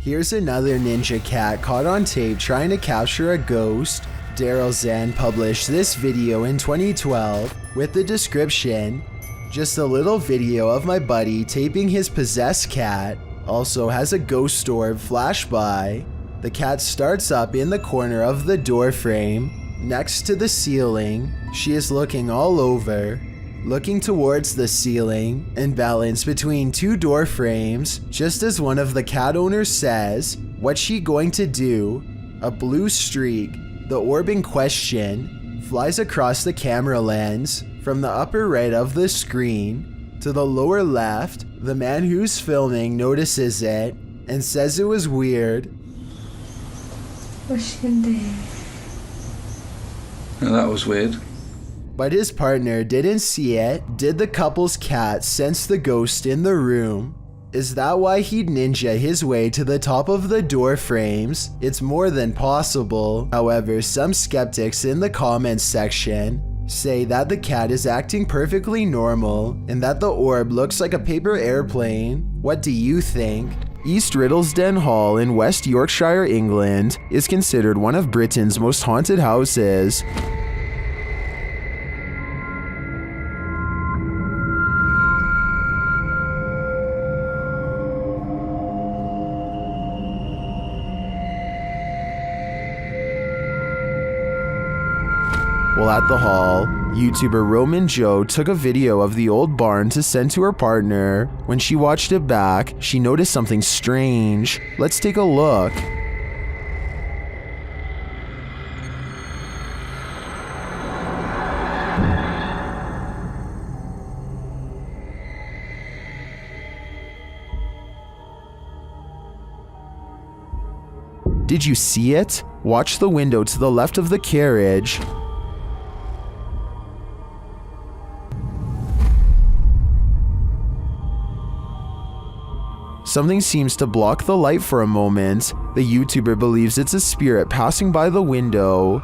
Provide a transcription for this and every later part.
Here's another ninja cat caught on tape trying to capture a ghost. Daryl Zan published this video in 2012 with the description, "Just a little video of my buddy taping his possessed cat. Also has a ghost orb flash by. The cat starts up in the corner of the door frame, next to the ceiling. She is looking all over, looking towards the ceiling and balanced between two door frames, just as one of the cat owners says, 'What's she going to do?' A blue streak, the orb in question, flies across the camera lens from the upper right of the screen to the lower left. The man who's filming notices it and says it was weird. That was weird. But his partner didn't see it. Did the couple's cat sense the ghost in the room? Is that why he'd ninja his way to the top of the door frames? It's more than possible. However, some skeptics in the comments section say that the cat is acting perfectly normal and that the orb looks like a paper airplane. What do you think? East Riddlesden Hall in West Yorkshire, England is considered one of Britain's most haunted houses. While at the hall, YouTuber Roman Joe took a video of the old barn to send to her partner. When she watched it back, she noticed something strange. Let's take a look. Did you see it? Watch the window to the left of the carriage. Something seems to block the light for a moment. The YouTuber believes it's a spirit passing by the window.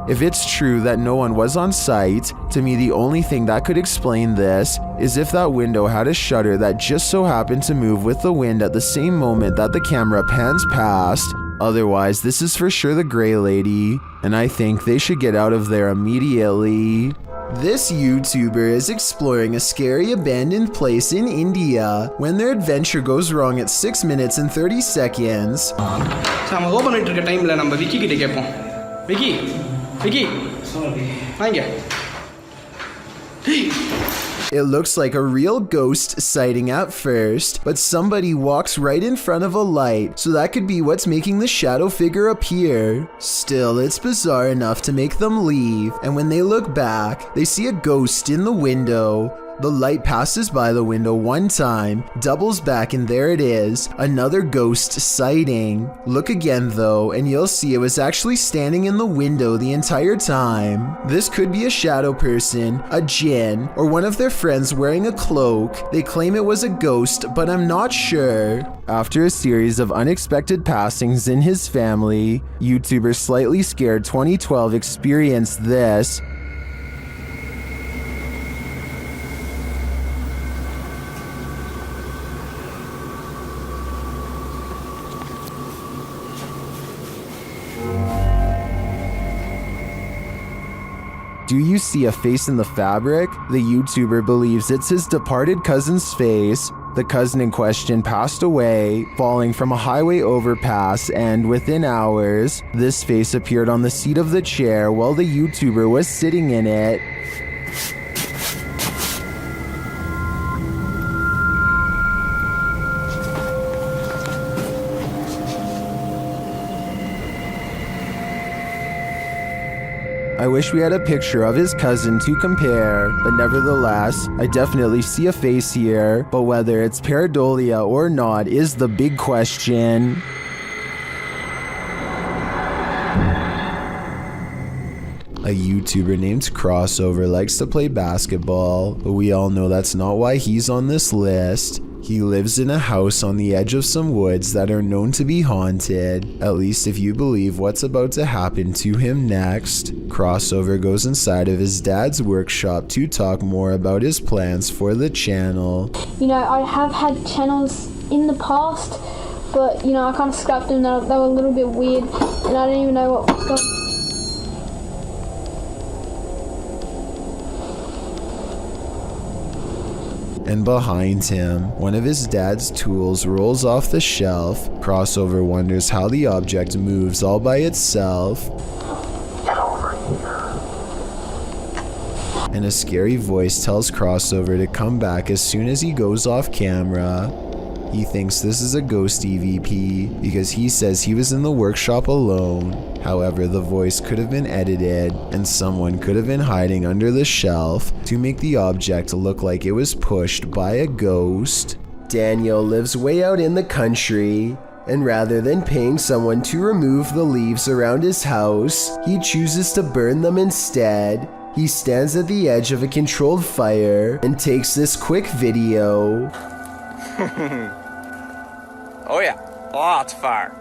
If it's true that no one was on site, to me the only thing that could explain this is if that window had a shutter that just so happened to move with the wind at the same moment that the camera pans past. Otherwise, this is for sure the Grey Lady, and I think they should get out of there immediately. This YouTuber is exploring a scary abandoned place in India when their adventure goes wrong at 6 minutes and 30 seconds. It looks like a real ghost sighting at first, but somebody walks right in front of a light, so that could be what's making the shadow figure appear. Still, it's bizarre enough to make them leave, and when they look back, they see a ghost in the window. The light passes by the window one time, doubles back, and there it is, another ghost sighting. Look again though, and you'll see it was actually standing in the window the entire time. This could be a shadow person, a djinn, or one of their friends wearing a cloak. They claim it was a ghost, but I'm not sure. After a series of unexpected passings in his family, YouTuber Slightly Scared 2012 experienced this. Do you see a face in the fabric? The YouTuber believes it's his departed cousin's face. The cousin in question passed away, falling from a highway overpass, and within hours, this face appeared on the seat of the chair while the YouTuber was sitting in it. I wish we had a picture of his cousin to compare, but nevertheless, I definitely see a face here, but whether it's pareidolia or not is the big question. A YouTuber named Crossover likes to play basketball, but we all know that's not why he's on this list. He lives in a house on the edge of some woods that are known to be haunted, at least if you believe what's about to happen to him next. Crossover goes inside of his dad's workshop to talk more about his plans for the channel. You know, I have had channels in the past, but you know, I kind of scrapped them. They were a little bit weird, and I didn't even know what was going on. And behind him, one of his dad's tools rolls off the shelf. Crossover wonders how the object moves all by itself. Get over here. And a scary voice tells Crossover to come back as soon as he goes off camera. He thinks this is a ghost EVP because he says he was in the workshop alone. However, the voice could have been edited and someone could have been hiding under the shelf to make the object look like it was pushed by a ghost. Daniel lives way out in the country, and rather than paying someone to remove the leaves around his house, he chooses to burn them instead. He stands at the edge of a controlled fire and takes this quick video. Oh yeah, lots of fire.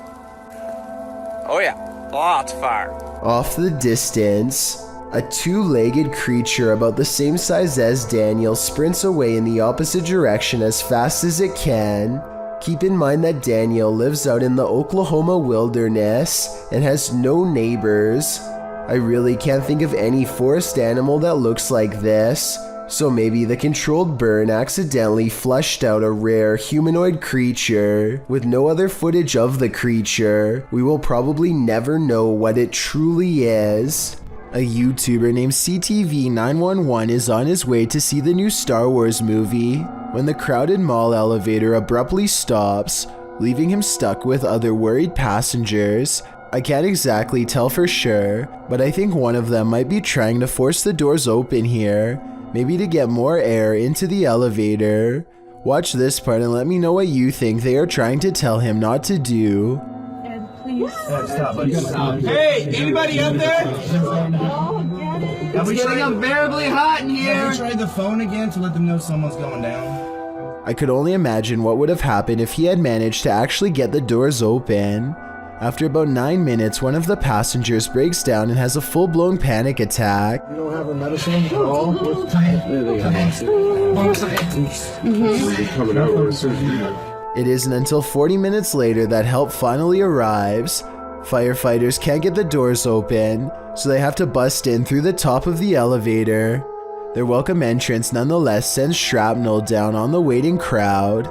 Oh yeah, lots of fire. Off the distance, a two-legged creature about the same size as Daniel sprints away in the opposite direction as fast as it can. Keep in mind that Daniel lives out in the Oklahoma wilderness and has no neighbors. I really can't think of any forest animal that looks like this. So maybe the controlled burn accidentally flushed out a rare humanoid creature. With no other footage of the creature, we will probably never know what it truly is. A YouTuber named CTV911 is on his way to see the new Star Wars movie when the crowded mall elevator abruptly stops, leaving him stuck with other worried passengers. I can't exactly tell for sure, but I think one of them might be trying to force the doors open here. Maybe to get more air into the elevator. Watch this part and let me know what you think they are trying to tell him not to do. And please. Stop, buddy. Hey, anybody up there? It's getting unbearably hot in here. Have you tried the phone again to let them know someone's going down? I could only imagine what would have happened if he had managed to actually get the doors open. After about 9 minutes, one of the passengers breaks down and has a full-blown panic attack. You don't have a medicine at all? It isn't until 40 minutes later that help finally arrives. Firefighters can't get the doors open, so they have to bust in through the top of the elevator. Their welcome entrance nonetheless sends shrapnel down on the waiting crowd.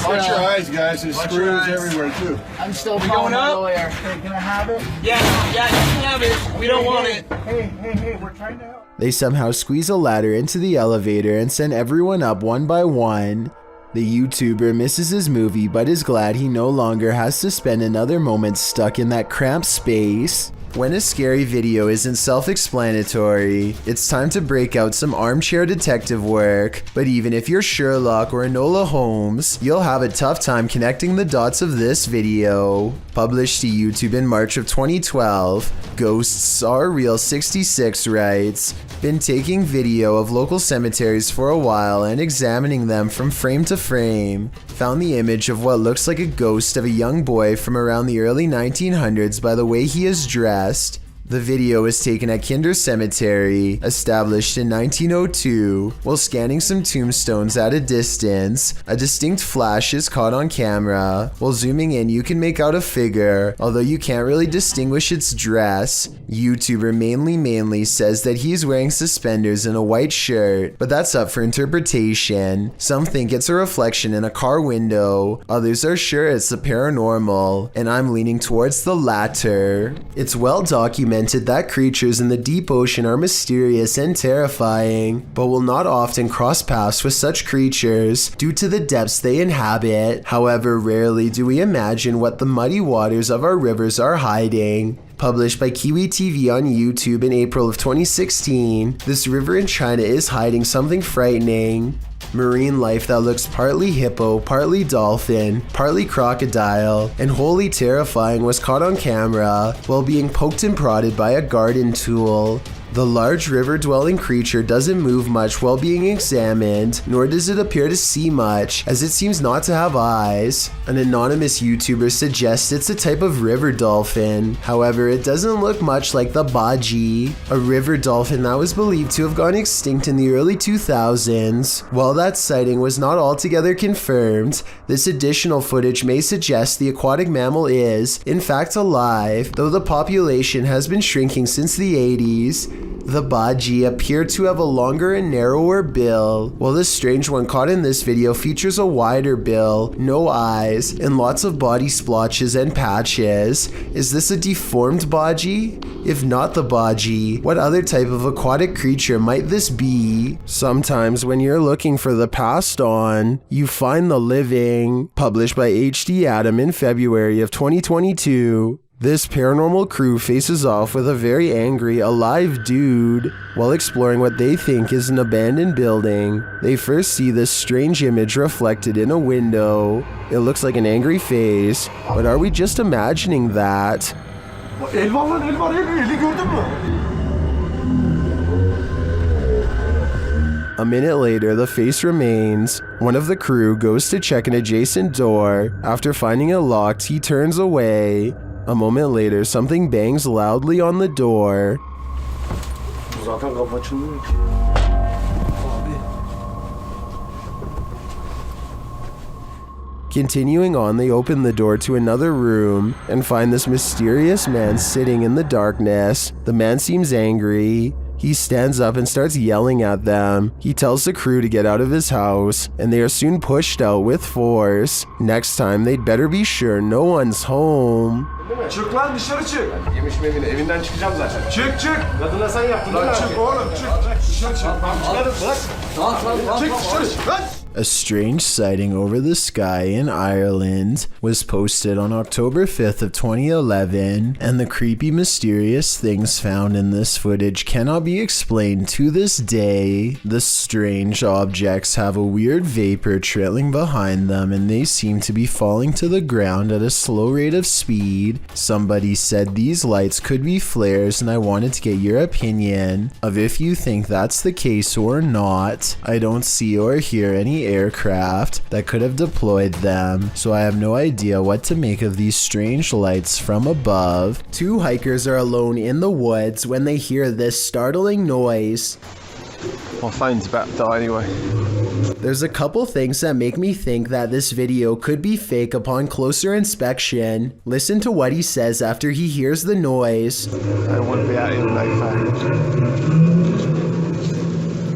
Watch your eyes, guys. There's screws everywhere, too. I'm still going up? Earlier. Hey, can I have it? Yeah, you can have it. We don't want it. Hey, we're trying to help. They somehow squeeze a ladder into the elevator and send everyone up one by one. The YouTuber misses his movie but is glad he no longer has to spend another moment stuck in that cramped space. When a scary video isn't self-explanatory, it's time to break out some armchair detective work. But even if you're Sherlock or Enola Holmes, you'll have a tough time connecting the dots of this video. Published to YouTube in March of 2012, Ghosts Are Real 66 writes, "Been taking video of local cemeteries for a while and examining them from frame to frame. Found the image of what looks like a ghost of a young boy from around the early 1900s by the way he is dressed. The video was taken at Kinder Cemetery, established in 1902. While scanning some tombstones at a distance, a distinct flash is caught on camera. While zooming in, you can make out a figure, although you can't really distinguish its dress. YouTuber Mainly says that he's wearing suspenders and a white shirt, but that's up for interpretation. Some think it's a reflection in a car window, others are sure it's the paranormal, and I'm leaning towards the latter. It's well documented that creatures in the deep ocean are mysterious and terrifying, but will not often cross paths with such creatures due to the depths they inhabit. However, rarely do we imagine what the muddy waters of our rivers are hiding. Published by Kiwi TV on YouTube in April of 2016, this river in China is hiding something frightening. Marine life that looks partly hippo, partly dolphin, partly crocodile, and wholly terrifying was caught on camera while being poked and prodded by a garden tool. The large river-dwelling creature doesn't move much while being examined, nor does it appear to see much, as it seems not to have eyes. An anonymous YouTuber suggests it's a type of river dolphin. However, it doesn't look much like the baji, a river dolphin that was believed to have gone extinct in the early 2000s. While that sighting was not altogether confirmed, this additional footage may suggest the aquatic mammal is, in fact, alive, though the population has been shrinking since the 80s. The baji appear to have a longer and narrower bill, while this strange one caught in this video features a wider bill, no eyes, and lots of body splotches and patches. Is this a deformed baji? If not the baji, what other type of aquatic creature might this be? Sometimes when you're looking for the passed on, you find the living. Published by HD Adam in February of 2022. This paranormal crew faces off with a very angry, alive dude. While exploring what they think is an abandoned building, they first see this strange image reflected in a window. It looks like an angry face, but are we just imagining that? A minute later, the face remains. One of the crew goes to check an adjacent door. After finding it locked, he turns away. A moment later, something bangs loudly on the door. Continuing on, they open the door to another room and find this mysterious man sitting in the darkness. The man seems angry. He stands up and starts yelling at them. He tells the crew to get out of his house, and they are soon pushed out with force. Next time, they'd better be sure no one's home. Çık lan dışarı çık. Yemiş memini evinden çıkacağım zaten. Çık çık. Kadına sen yaptın. Lan çık oğlum çık. Dışarı çık. Çıkarım bırak. Çık dışarı. Lan. A strange sighting over the sky in Ireland was posted on October 5th of 2011, and the creepy, mysterious things found in this footage cannot be explained to this day. The strange objects have a weird vapor trailing behind them, and they seem to be falling to the ground at a slow rate of speed. Somebody said these lights could be flares, and I wanted to get your opinion of if you think that's the case or not. I don't see or hear any aircraft that could have deployed them, so I have no idea what to make of these strange lights from above. Two hikers are alone in the woods when they hear this startling noise. My phone's about to die anyway. There's a couple things that make me think that this video could be fake upon closer inspection. Listen to what he says after he hears the noise. I don't want to be out in no phone.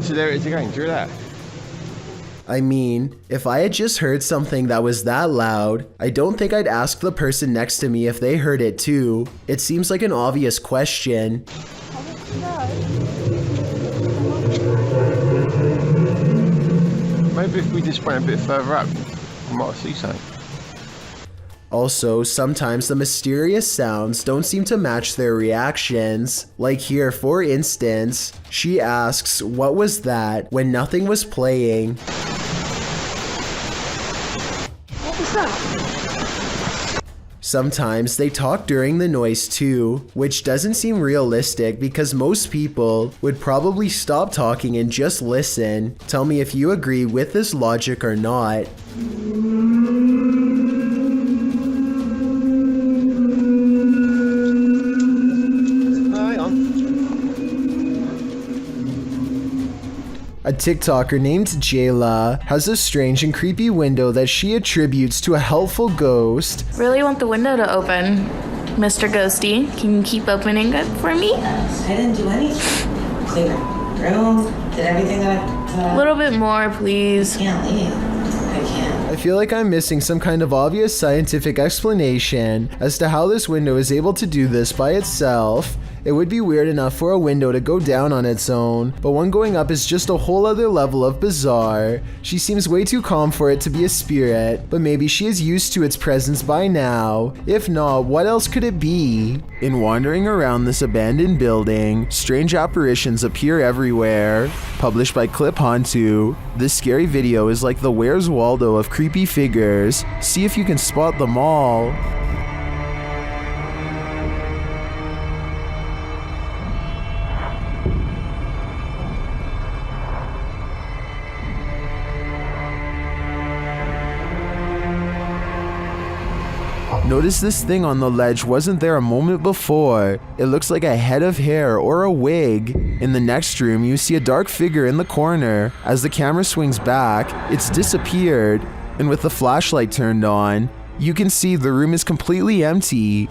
So there it is again, do you hear that? I mean, if I had just heard something that was that loud, I don't think I'd ask the person next to me if they heard it too. It seems like an obvious question. Maybe if we just went a bit further up, we might see something. Also, sometimes the mysterious sounds don't seem to match their reactions. Like here, for instance, she asks, "What was that?" when nothing was playing. What was that? Sometimes they talk during the noise too, which doesn't seem realistic because most people would probably stop talking and just listen. Tell me if you agree with this logic or not. A TikToker named Jayla has a strange and creepy window that she attributes to a helpful ghost. Really want the window to open, Mr. Ghosty. Can you keep opening it for me? I didn't do anything. Clean my room, did everything that I... A little bit more, please. I can't leave. I can't. I feel like I'm missing some kind of obvious scientific explanation as to how this window is able to do this by itself. It would be weird enough for a window to go down on its own, but one going up is just a whole other level of bizarre. She seems way too calm for it to be a spirit, but maybe she is used to its presence by now. If not, what else could it be? In wandering around this abandoned building, strange apparitions appear everywhere. Published by Clip Hantu, this scary video is like the Where's Waldo of creepy figures. See if you can spot them all. Notice this thing on the ledge wasn't there a moment before. It looks like a head of hair or a wig. In the next room, you see a dark figure in the corner. As the camera swings back, it's disappeared. And with the flashlight turned on, you can see the room is completely empty.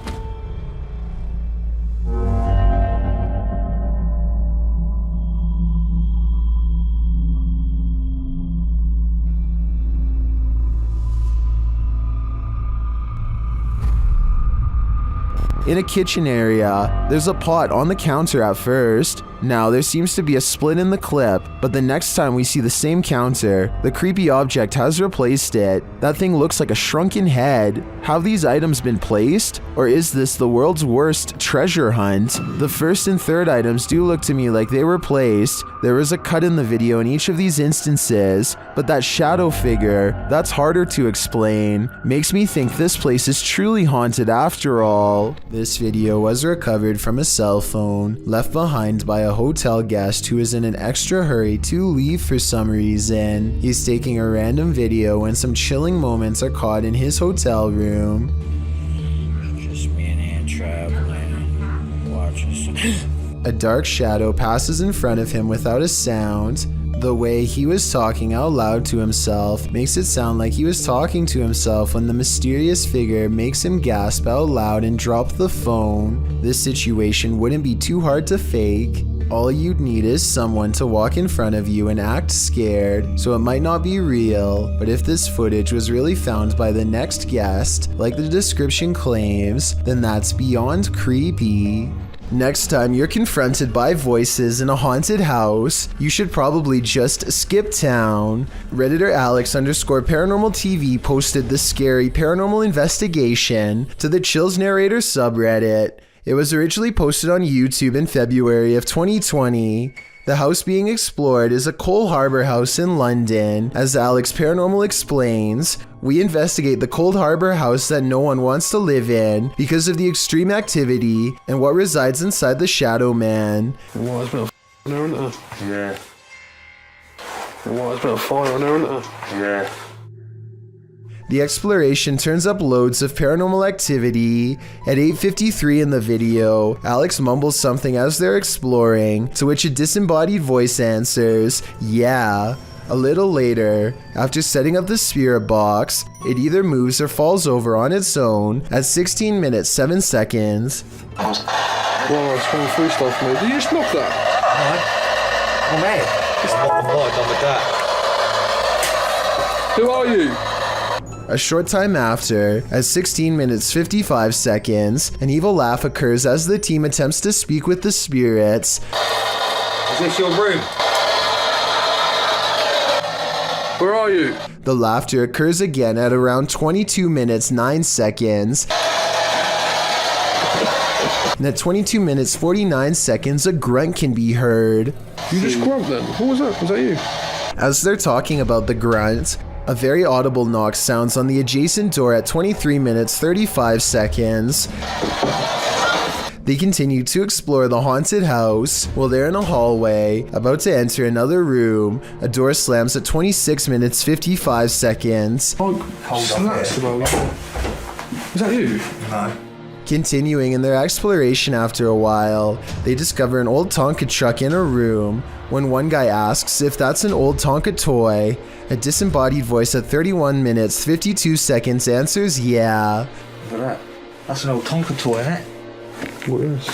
In a kitchen area, there's a pot on the counter at first. Now there seems to be a split in the clip, but the next time we see the same counter, the creepy object has replaced it. That thing looks like a shrunken head. Have these items been placed? Or is this the world's worst treasure hunt? The first and third items do look to me like they were placed. There was a cut in the video in each of these instances, but that shadow figure, that's harder to explain. Makes me think this place is truly haunted after all. This video was recovered from a cell phone left behind by a hotel guest who is in an extra hurry to leave for some reason. He's taking a random video when some chilling moments are caught in his hotel room. Just me and Ann traveling, watching. A dark shadow passes in front of him without a sound. The way he was talking out loud to himself makes it sound like he was talking to himself when the mysterious figure makes him gasp out loud and drop the phone. This situation wouldn't be too hard to fake. All you'd need is someone to walk in front of you and act scared, so it might not be real, but if this footage was really found by the next guest, like the description claims, then that's beyond creepy. Next time you're confronted by voices in a haunted house, you should probably just skip town. Redditor Alex_Paranormal TV posted the scary paranormal investigation to the Chills Narrator subreddit. It was originally posted on YouTube in February of 2020. The house being explored is a Cole Harbour house in London. As Alex Paranormal explains, we investigate the Cold Harbour house that no one wants to live in because of the extreme activity and what resides inside the Shadow Man. Well, there's been a f*** in there, isn't there? Yeah. Well, there's been a fire in there, isn't there? Yeah. The exploration turns up loads of paranormal activity. At 8:53 in the video, Alex mumbles something as they're exploring, to which a disembodied voice answers, "Yeah." A little later, after setting up the spirit box, it either moves or falls over on its own at 16 minutes 7 seconds. Well, it's going through stuff, mate. Did you just knock that? Oh, mate. I'm not done with that. Who are you? A short time after, at 16 minutes 55 seconds, an evil laugh occurs as the team attempts to speak with the spirits. Is this your room? Where are you? The laughter occurs again at around 22 minutes 9 seconds. And at 22 minutes 49 seconds, a grunt can be heard. You just grunt then? What was that? Was that you? As they're talking about the grunt, a very audible knock sounds on the adjacent door at 23 minutes 35 seconds. They continue to explore the haunted house. While they're in a hallway, about to enter another room, a door slams at 26 minutes 55 seconds. Hold on. Is that you? No. Continuing in their exploration after a while, they discover an old Tonka truck in a room. When one guy asks if that's an old Tonka toy, a disembodied voice at 31 minutes 52 seconds answers yeah. Look at that. That's an old Tonka toy, isn't it? What is?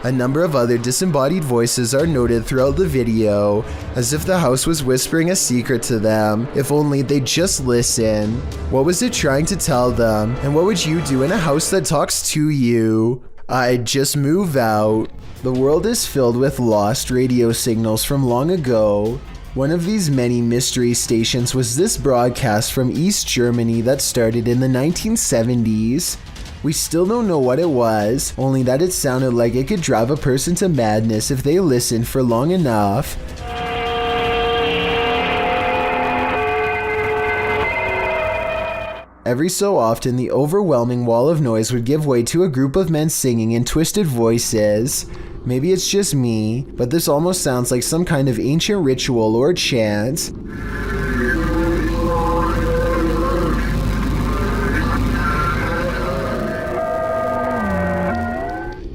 A number of other disembodied voices are noted throughout the video, as if the house was whispering a secret to them, if only they'd just listen. What was it trying to tell them, and what would you do in a house that talks to you? I'd just move out. The world is filled with lost radio signals from long ago. One of these many mystery stations was this broadcast from East Germany that started in the 1970s. We still don't know what it was, only that it sounded like it could drive a person to madness if they listened for long enough. Every so often, the overwhelming wall of noise would give way to a group of men singing in twisted voices. Maybe it's just me, but this almost sounds like some kind of ancient ritual or chant.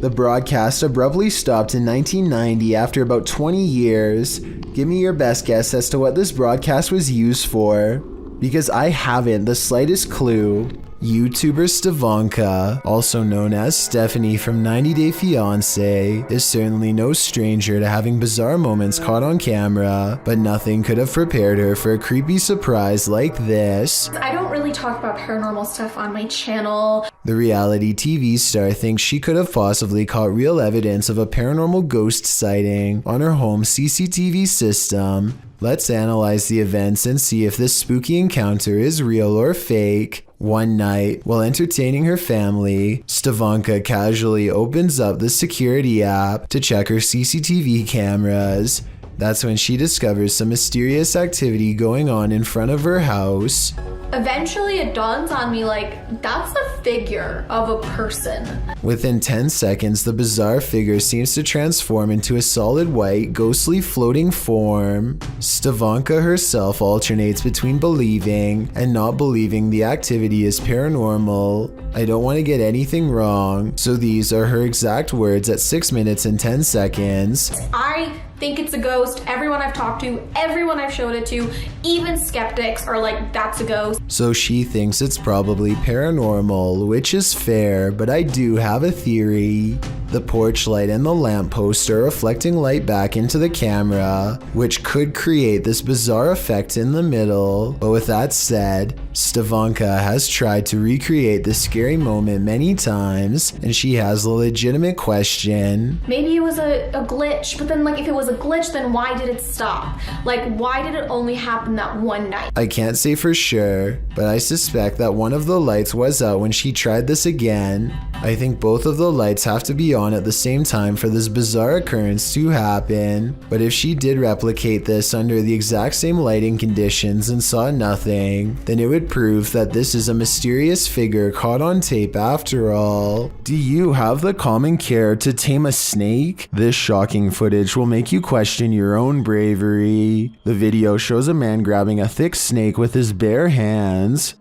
The broadcast abruptly stopped in 1990 after about 20 years. Give me your best guess as to what this broadcast was used for, because I haven't the slightest clue. YouTuber Stefanka, also known as Stephanie from 90 Day Fiancé, is certainly no stranger to having bizarre moments caught on camera, but nothing could have prepared her for a creepy surprise like this. I don't really talk about paranormal stuff on my channel. The reality TV star thinks she could have possibly caught real evidence of a paranormal ghost sighting on her home CCTV system. Let's analyze the events and see if this spooky encounter is real or fake. One night, while entertaining her family, Stefanka casually opens up the security app to check her CCTV cameras. That's when she discovers some mysterious activity going on in front of her house. Eventually it dawns on me, like, that's the figure of a person. Within 10 seconds, the bizarre figure seems to transform into a solid white, ghostly floating form. Stefanka herself alternates between believing and not believing the activity is paranormal. I don't want to get anything wrong, so these are her exact words at 6 minutes and 10 seconds. I think it's a ghost. Everyone I've talked to, everyone I've showed it to, even skeptics are like, that's a ghost. So she thinks it's probably paranormal, which is fair, but I do have a theory. The porch light and the lamppost are reflecting light back into the camera, which could create this bizarre effect in the middle. But with that said, Stefanka has tried to recreate this scary moment many times, and she has a legitimate question. Maybe it was a glitch, but then like if it was a glitch, then why did it stop? Like, why did it only happen that one night? I can't say for sure, but I suspect that one of the lights was out when she tried this again. I think both of the lights have to be on at the same time for this bizarre occurrence to happen. But if she did replicate this under the exact same lighting conditions and saw nothing, then it would prove that this is a mysterious figure caught on tape after all. Do you have the common care to tame a snake? This shocking footage will make you question your own bravery. The video shows a man grabbing a thick snake with his bare hands.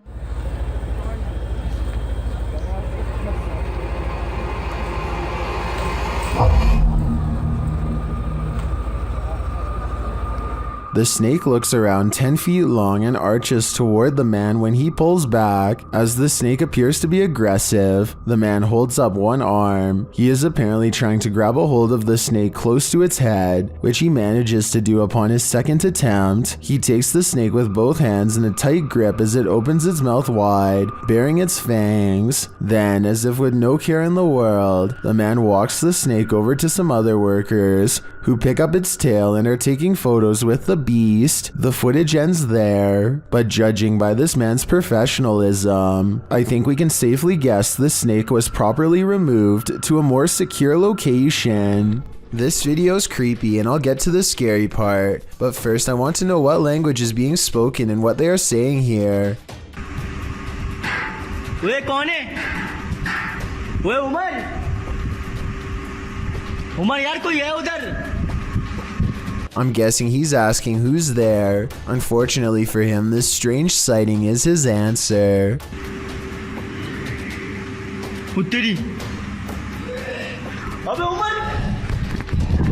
The snake looks around 10 feet long and arches toward the man when he pulls back. As the snake appears to be aggressive, the man holds up one arm. He is apparently trying to grab a hold of the snake close to its head, which he manages to do upon his second attempt. He takes the snake with both hands in a tight grip as it opens its mouth wide, baring its fangs. Then, as if with no care in the world, the man walks the snake over to some other workers, who pick up its tail and are taking photos with the beast. The footage ends there, but judging by this man's professionalism, I think we can safely guess the snake was properly removed to a more secure location. This video is creepy and I'll get to the scary part, but first I want to know what language is being spoken and what they are saying here. वे कौन है? वे उमर यार कोई है उधर? I'm guessing he's asking who's there. Unfortunately for him, this strange sighting is his answer.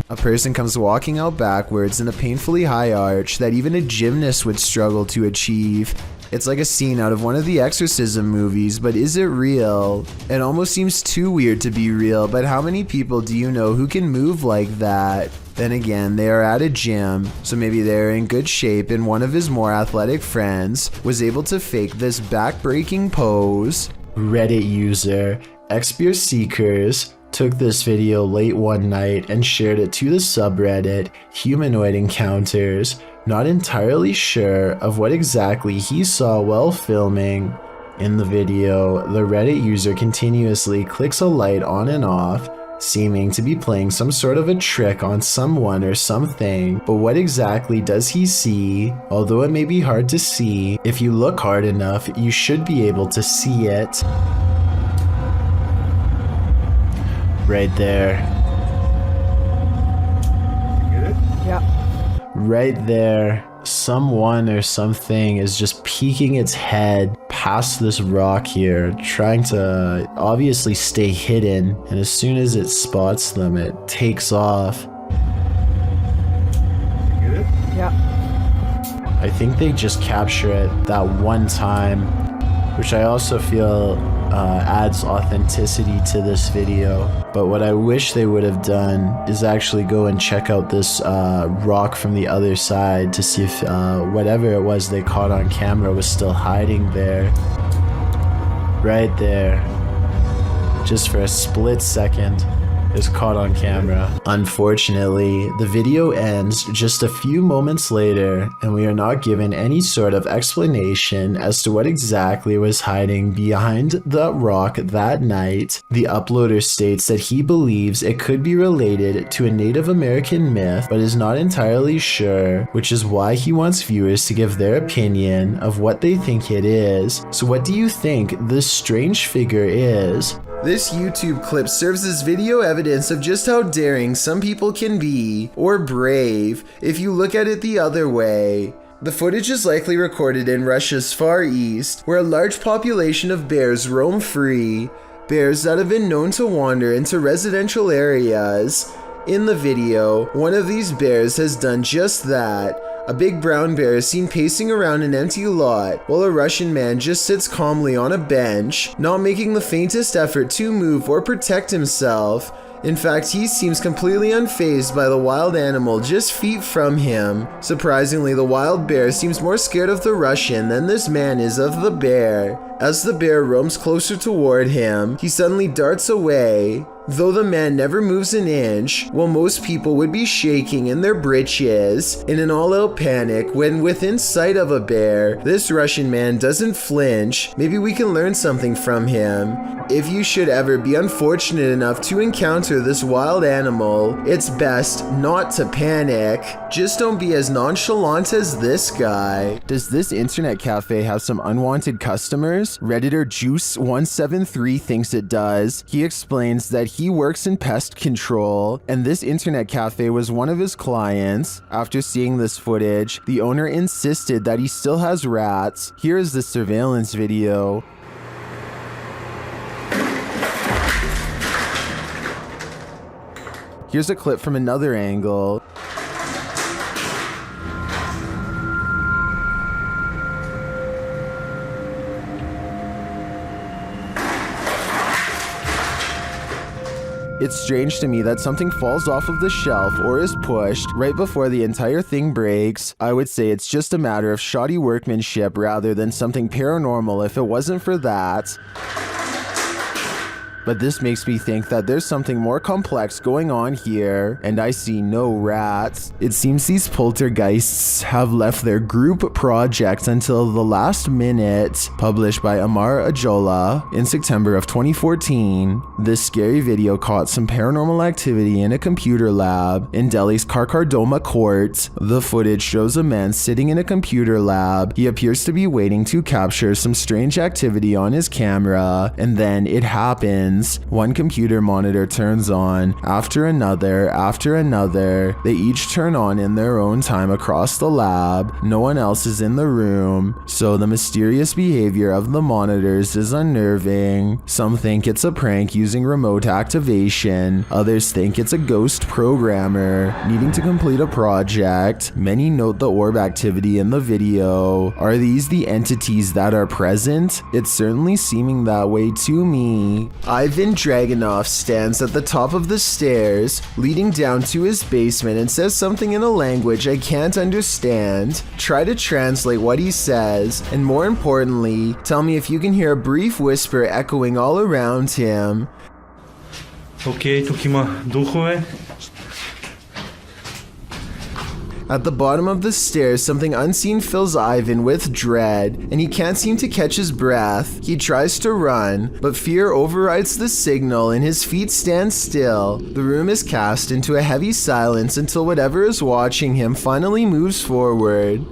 A person comes walking out backwards in a painfully high arch that even a gymnast would struggle to achieve. It's like a scene out of one of the exorcism movies, but is it real? It almost seems too weird to be real, but how many people do you know who can move like that? Then again, they are at a gym, so maybe they're in good shape and one of his more athletic friends was able to fake this back-breaking pose. Reddit user Expear Seekers took this video late one night and shared it to the subreddit Humanoid Encounters, not entirely sure of what exactly he saw while filming. In the video, the Reddit user continuously clicks a light on and off, seeming to be playing some sort of a trick on someone or something, but what exactly does he see? Although it may be hard to see, if you look hard enough, you should be able to see it. Right there. Get it? Yeah. Right there. someone or something is just peeking its head past this rock here, trying to obviously stay hidden, and as soon as it spots them, it takes off. Get it? Yeah. I think they just capture it that one time, which I also feel adds authenticity to this video. But what I wish they would have done is actually go and check out this rock from the other side to see if whatever it was they caught on camera was still hiding there. Right there. Just for a split second. Is caught on camera. Unfortunately, the video ends just a few moments later, and we are not given any sort of explanation as to what exactly was hiding behind the rock that night. The uploader states that he believes it could be related to a Native American myth, but is not entirely sure, which is why he wants viewers to give their opinion of what they think it is. So what do you think this strange figure is? This YouTube clip serves as video evidence of just how daring some people can be, or brave, if you look at it the other way. The footage is likely recorded in Russia's Far East, where a large population of bears roam free, bears that have been known to wander into residential areas. In the video, one of these bears has done just that. A big brown bear is seen pacing around an empty lot, while a Russian man just sits calmly on a bench, not making the faintest effort to move or protect himself. In fact, he seems completely unfazed by the wild animal just feet from him. Surprisingly, the wild bear seems more scared of the Russian than this man is of the bear. As the bear roams closer toward him, he suddenly darts away. Though the man never moves an inch, while most people would be shaking in their britches in an all-out panic when within sight of a bear, this Russian man doesn't flinch. Maybe we can learn something from him. If you should ever be unfortunate enough to encounter this wild animal, it's best not to panic. Just don't be as nonchalant as this guy. Does this internet cafe have some unwanted customers? Redditor Juice173 thinks it does. He explains that he works in pest control, and this internet cafe was one of his clients. After seeing this footage, the owner insisted that he still has rats. Here is the surveillance video. Here's a clip from another angle. It's strange to me that something falls off of the shelf or is pushed right before the entire thing breaks. I would say it's just a matter of shoddy workmanship rather than something paranormal if it wasn't for that. But this makes me think that there's something more complex going on here, and I see no rats. It seems these poltergeists have left their group project until the last minute. Published by Amar Ajola in September of 2014, this scary video caught some paranormal activity in a computer lab in Delhi's Karkardoma court. The footage shows a man sitting in a computer lab. He appears to be waiting to capture some strange activity on his camera, and then it happens. One computer monitor turns on, after another, they each turn on in their own time across the lab. No one else is in the room, so the mysterious behavior of the monitors is unnerving. Some think it's a prank using remote activation, others think it's a ghost programmer needing to complete a project. Many note the orb activity in the video. Are these the entities that are present? It's certainly seeming that way to me. Ivan Dragunov stands at the top of the stairs leading down to his basement and says something in a language I can't understand. Try to translate what he says, and more importantly, tell me if you can hear a brief whisper echoing all around him. Okay, тук има духове. At the bottom of the stairs, something unseen fills Ivan with dread, and he can't seem to catch his breath. He tries to run, but fear overrides the signal and his feet stand still. The room is cast into a heavy silence until whatever is watching him finally moves forward.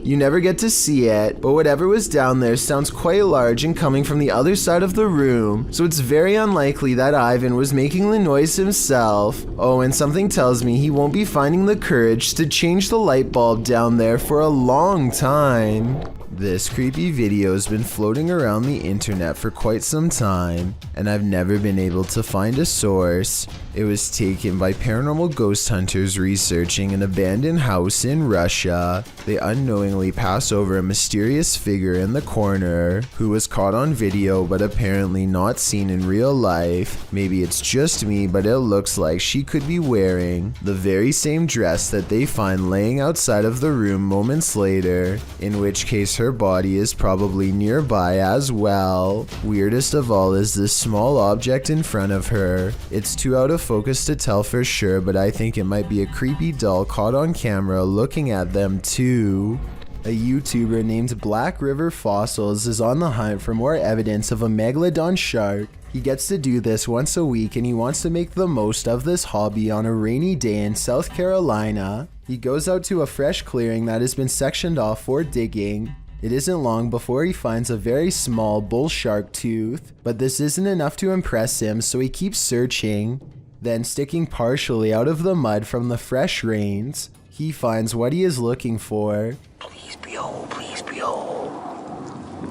You never get to see it, but whatever was down there sounds quite large and coming from the other side of the room, so it's very unlikely that Ivan was making the noise himself. Oh, and something tells me he won't be finding the courage to change the light bulb down there for a long time. This creepy video has been floating around the internet for quite some time, and I've never been able to find a source. It was taken by paranormal ghost hunters researching an abandoned house in Russia. They unknowingly pass over a mysterious figure in the corner who was caught on video but apparently not seen in real life. Maybe it's just me, but it looks like she could be wearing the very same dress that they find laying outside of the room moments later, in which case her body is probably nearby as well. Weirdest of all is this small object in front of her. It's too out of focus to tell for sure, but I think it might be a creepy doll caught on camera looking at them too. A YouTuber named Black River Fossils is on the hunt for more evidence of a megalodon shark. He gets to do this once a week and he wants to make the most of this hobby on a rainy day in South Carolina. He goes out to a fresh clearing that has been sectioned off for digging. It isn't long before he finds a very small bull shark tooth, but this isn't enough to impress him, so he keeps searching. Then, sticking partially out of the mud from the fresh rains, he finds what he is looking for. Please be whole, please be whole.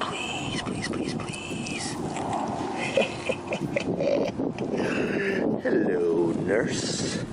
Please, please, please, please. Hello, nurse.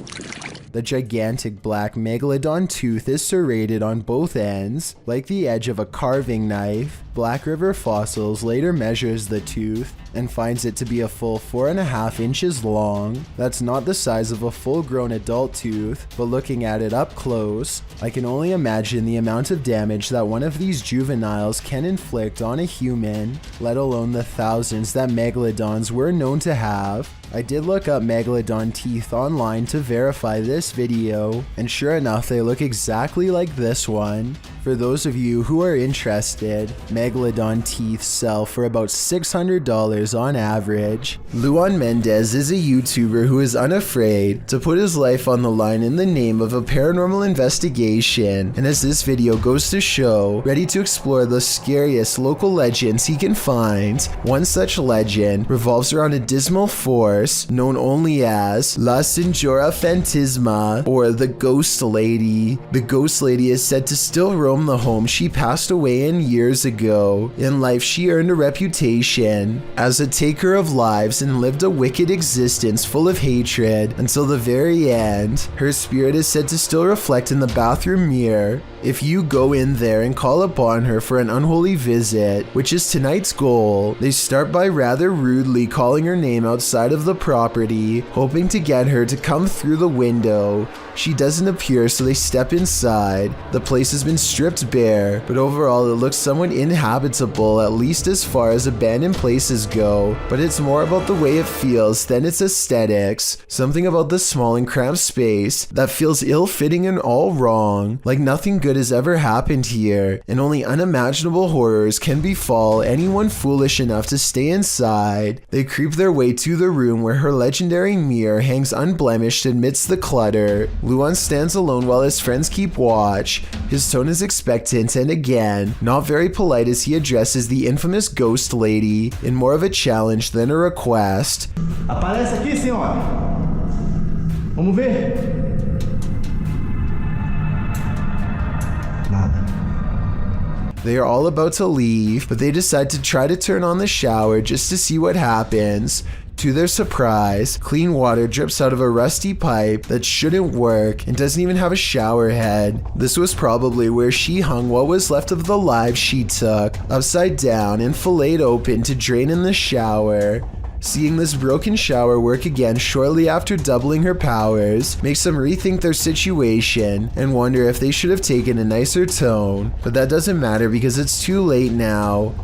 The gigantic black megalodon tooth is serrated on both ends, like the edge of a carving knife. Black River Fossils later measures the tooth and finds it to be a full 4.5 inches long. That's not the size of a full-grown adult tooth, but looking at it up close, I can only imagine the amount of damage that one of these juveniles can inflict on a human, let alone the thousands that megalodons were known to have. I did look up megalodon teeth online to verify this video, and sure enough they look exactly like this one. For those of you who are interested, megalodon teeth sell for about $600 on average. Luan Mendez is a YouTuber who is unafraid to put his life on the line in the name of a paranormal investigation, and as this video goes to show, ready to explore the scariest local legends he can find. One such legend revolves around a dismal force known only as La Señora Fantasma, or the Ghost Lady. The Ghost Lady is said to still roam the home she passed away in years ago. In life, she earned a reputation as a taker of lives and lived a wicked existence full of hatred until the very end. Her spirit is said to still reflect in the bathroom mirror. If you go in there and call upon her for an unholy visit, which is tonight's goal, they start by rather rudely calling her name outside of the property, hoping to get her to come through the window. She doesn't appear, so they step inside. The place has been stripped bare, but overall it looks somewhat inhabitable, at least as far as abandoned places go, but it's more about the way it feels than its aesthetics. Something about the small and cramped space that feels ill-fitting and all wrong, like nothing good has ever happened here, and only unimaginable horrors can befall anyone foolish enough to stay inside. They creep their way to the room where her legendary mirror hangs unblemished amidst the clutter. Luan stands alone while his friends keep watch. His tone is expectant and again, not very polite as he addresses the infamous Ghost Lady in more of a challenge than a request. Aparece aqui, senhora. Vamos ver. Nada. They are all about to leave, but they decide to try to turn on the shower just to see what happens. To their surprise, clean water drips out of a rusty pipe that shouldn't work and doesn't even have a shower head. This was probably where she hung what was left of the lives she took, upside down and filleted open to drain in the shower. Seeing this broken shower work again shortly after doubling her powers makes them rethink their situation and wonder if they should have taken a nicer tone, but that doesn't matter because it's too late now.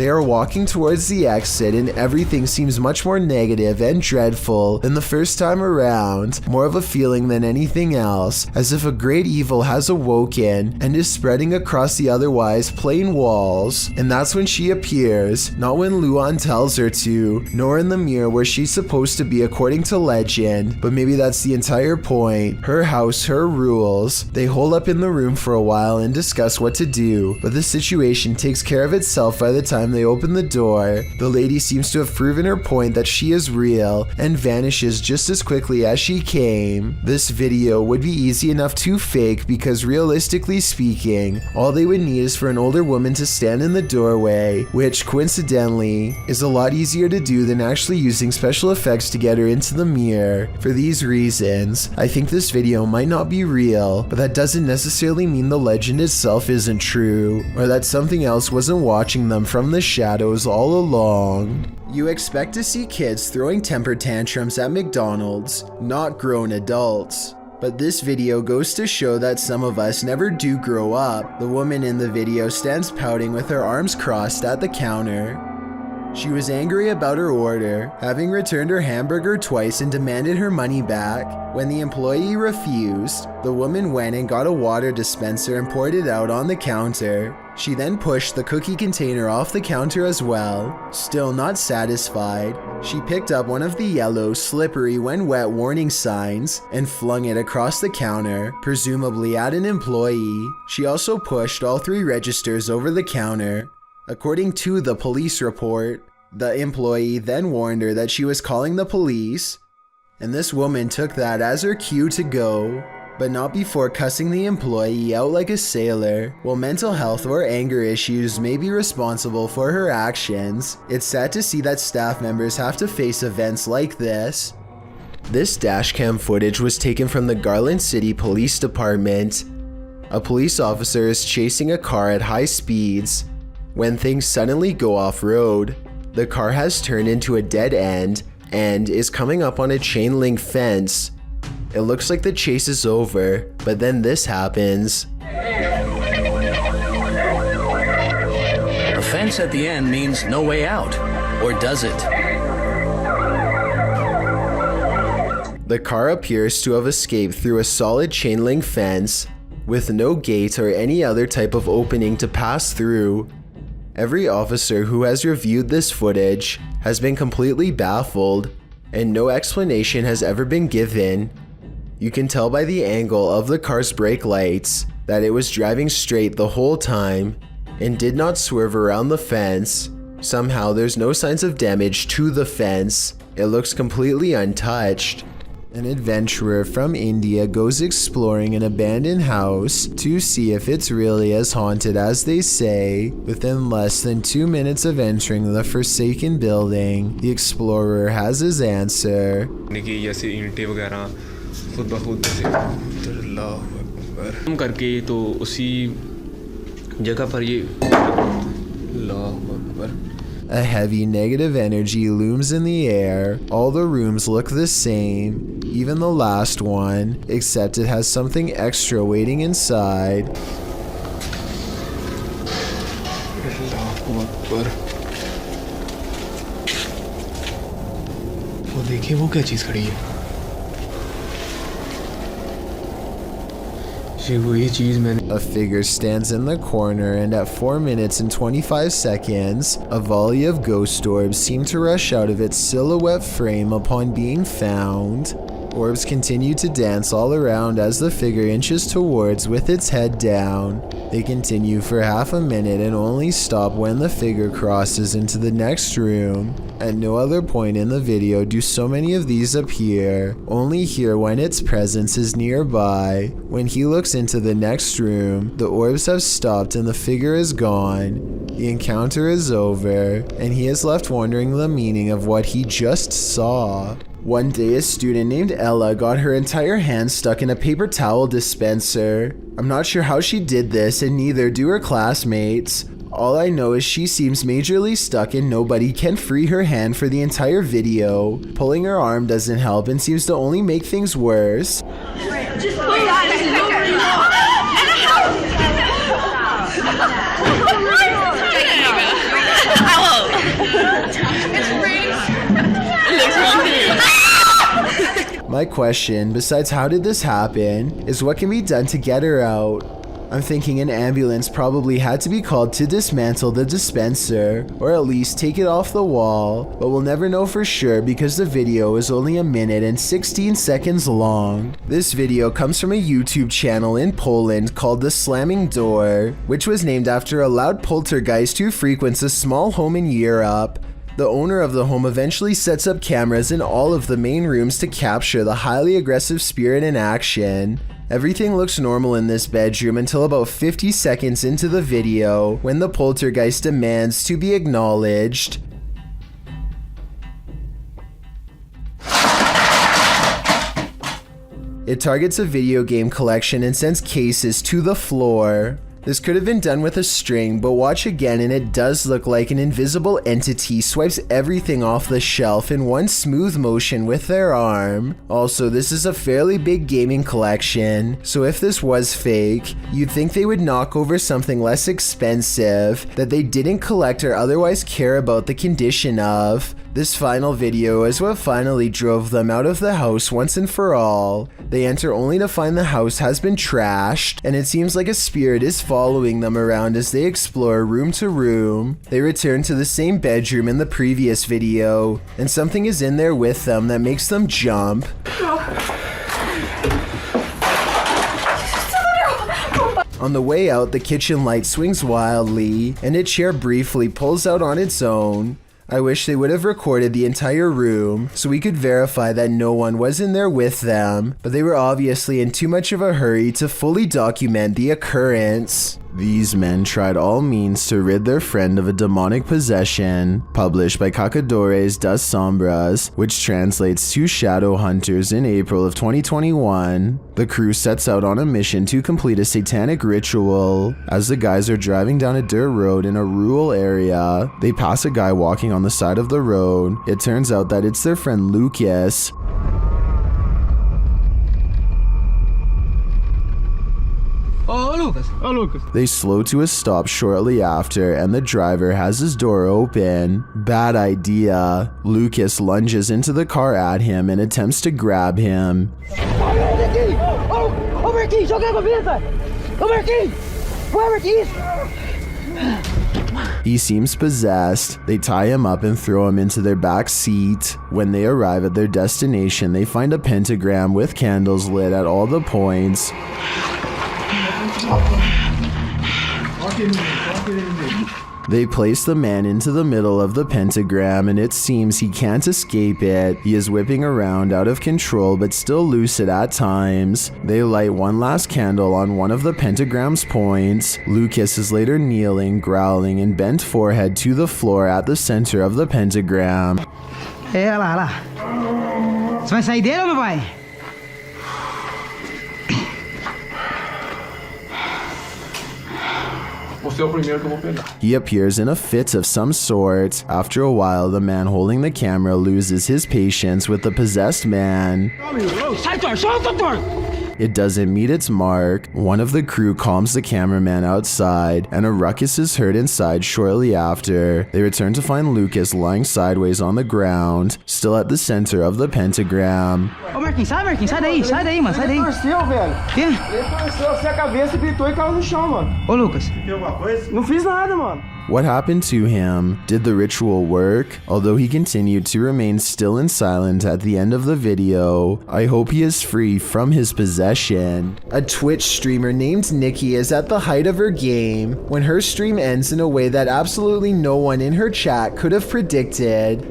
They are walking towards the exit and everything seems much more negative and dreadful than the first time around, more of a feeling than anything else, as if a great evil has awoken and is spreading across the otherwise plain walls. And that's when she appears, not when Luan tells her to, nor in the mirror where she's supposed to be according to legend, but maybe that's the entire point. Her house, her rules. They hole up in the room for a while and discuss what to do, but the situation takes care of itself by the time they open the door. The lady seems to have proven her point that she is real and vanishes just as quickly as she came. This video would be easy enough to fake because realistically speaking, all they would need is for an older woman to stand in the doorway, which coincidentally is a lot easier to do than actually using special effects to get her into the mirror. For these reasons, I think this video might not be real, but that doesn't necessarily mean the legend itself isn't true, or that something else wasn't watching them from the shadows all along. You expect to see kids throwing temper tantrums at McDonald's, not grown adults. But this video goes to show that some of us never do grow up. The woman in the video stands pouting with her arms crossed at the counter. She was angry about her order, having returned her hamburger twice and demanded her money back. When the employee refused, the woman went and got a water dispenser and poured it out on the counter. She then pushed the cookie container off the counter as well. Still not satisfied, she picked up one of the yellow, slippery when wet warning signs and flung it across the counter, presumably at an employee. She also pushed all 3 registers over the counter. According to the police report, the employee then warned her that she was calling the police, and this woman took that as her cue to go, but not before cussing the employee out like a sailor. While mental health or anger issues may be responsible for her actions, it's sad to see that staff members have to face events like this. This dashcam footage was taken from the Garland City Police Department. A police officer is chasing a car at high speeds when things suddenly go off-road. The car has turned into a dead end and is coming up on a chain link fence. It looks like the chase is over, but then this happens. The fence at the end means no way out, or does it? The car appears to have escaped through a solid chain link fence with no gate or any other type of opening to pass through. Every officer who has reviewed this footage has been completely baffled, and no explanation has ever been given. You can tell by the angle of the car's brake lights that it was driving straight the whole time and did not swerve around the fence. Somehow there's no signs of damage to the fence. It looks completely untouched. An adventurer from India goes exploring an abandoned house to see if it's really as haunted as they say. Within less than 2 minutes of entering the forsaken building, the explorer has his answer. करके तो उसी जगह पर ये A heavy negative energy looms in the air. All the rooms look the same, even the last one, except it has something extra waiting inside. वो देखिए वो क्या चीज़ खड़ी है? A figure stands in the corner, and at 4 minutes and 25 seconds, a volley of ghost orbs seem to rush out of its silhouette frame upon being found. Orbs continue to dance all around as the figure inches towards with its head down. They continue for half a minute and only stop when the figure crosses into the next room. At no other point in the video do so many of these appear, only here when its presence is nearby. When he looks into the next room, the orbs have stopped and the figure is gone. The encounter is over, and he is left wondering the meaning of what he just saw. One day, a student named Ella got her entire hand stuck in a paper towel dispenser. I'm not sure how she did this, and neither do her classmates. All I know is she seems majorly stuck and nobody can free her hand for the entire video. Pulling her arm doesn't help and seems to only make things worse. Just pull that. I My question, besides how did this happen, is what can be done to get her out? I'm thinking an ambulance probably had to be called to dismantle the dispenser, or at least take it off the wall, but we'll never know for sure because the video is only 1 minute and 16 seconds long. This video comes from a YouTube channel in Poland called The Slamming Door, which was named after a loud poltergeist who frequents a small home in Europe. The owner of the home eventually sets up cameras in all of the main rooms to capture the highly aggressive spirit in action. Everything looks normal in this bedroom until about 50 seconds into the video, when the poltergeist demands to be acknowledged. It targets a video game collection and sends cases to the floor. This could have been done with a string, but watch again and it does look like an invisible entity swipes everything off the shelf in one smooth motion with their arm. Also, this is a fairly big gaming collection, so if this was fake, you'd think they would knock over something less expensive that they didn't collect or otherwise care about the condition of. This final video is what finally drove them out of the house once and for all. They enter only to find the house has been trashed, and it seems like a spirit is following them around as they explore room to room. They return to the same bedroom in the previous video, and something is in there with them that makes them jump. On the way out, the kitchen light swings wildly, and a chair briefly pulls out on its own. I wish they would have recorded the entire room so we could verify that no one was in there with them, but they were obviously in too much of a hurry to fully document the occurrence. These men tried all means to rid their friend of a demonic possession, published by Cacadores das Sombras, which translates to Shadow Hunters in April of 2021. The crew sets out on a mission to complete a satanic ritual. As the guys are driving down a dirt road in a rural area, they pass a guy walking on the side of the road. It turns out that it's their friend Lucas. Oh, Lucas. They slow to a stop shortly after, and the driver has his door open. Bad idea. Lucas lunges into the car at him and attempts to grab him. He seems possessed. They tie him up and throw him into their back seat. When they arrive at their destination, they find a pentagram with candles lit at all the points. They place the man into the middle of the pentagram and it seems he can't escape it. He is whipping around out of control but still lucid at times. They light one last candle on one of the pentagram's points. Lucas is later kneeling, growling, and bent forehead to the floor at the center of the pentagram. Hey, olha lá. Você vai sair dele ou não vai? He appears in a fit of some sort. After a while, the man holding the camera loses his patience with the possessed man. It doesn't meet its mark. One of the crew calms the cameraman outside, and a ruckus is heard inside shortly after. They return to find Lucas lying sideways on the ground, still at the center of the pentagram. Ô Marquinhos, sai daí, mano, sai daí. Ele torceu, velho. Quê? Ele torceu assim a cabeça, gritou e caiu no chão, mano. Ô Lucas. Tem alguma coisa? Não fiz nada, mano. What happened to him? Did the ritual work? Although he continued to remain still and silent at the end of the video, I hope he is free from his possession. A Twitch streamer named Nikki is at the height of her game when her stream ends in a way that absolutely no one in her chat could have predicted.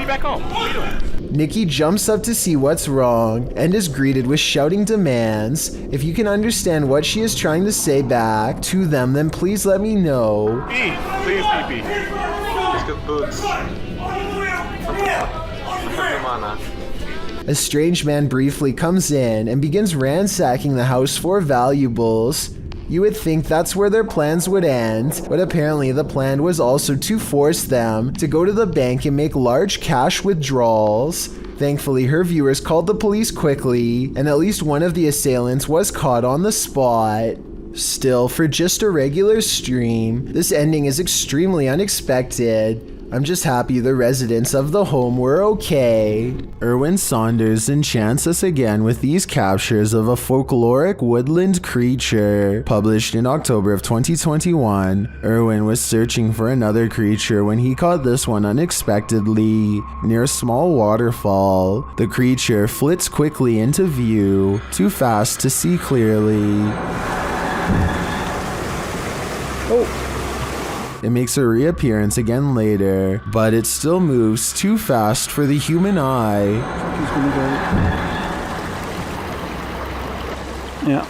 Back home. What are you doing? Nikki jumps up to see what's wrong and is greeted with shouting demands. If you can understand what she is trying to say back to them, then please let me know. Pee. Please pee. Let's get boots. A strange man briefly comes in and begins ransacking the house for valuables. You would think that's where their plans would end, but apparently the plan was also to force them to go to the bank and make large cash withdrawals. Thankfully, her viewers called the police quickly, and at least one of the assailants was caught on the spot. Still, for just a regular stream, this ending is extremely unexpected. I'm just happy the residents of the home were okay. Erwin Saunders enchants us again with these captures of a folkloric woodland creature. Published in October of 2021, Erwin was searching for another creature when he caught this one unexpectedly near a small waterfall. The creature flits quickly into view, too fast to see clearly. It makes a reappearance again later, but it still moves too fast for the human eye. Yeah.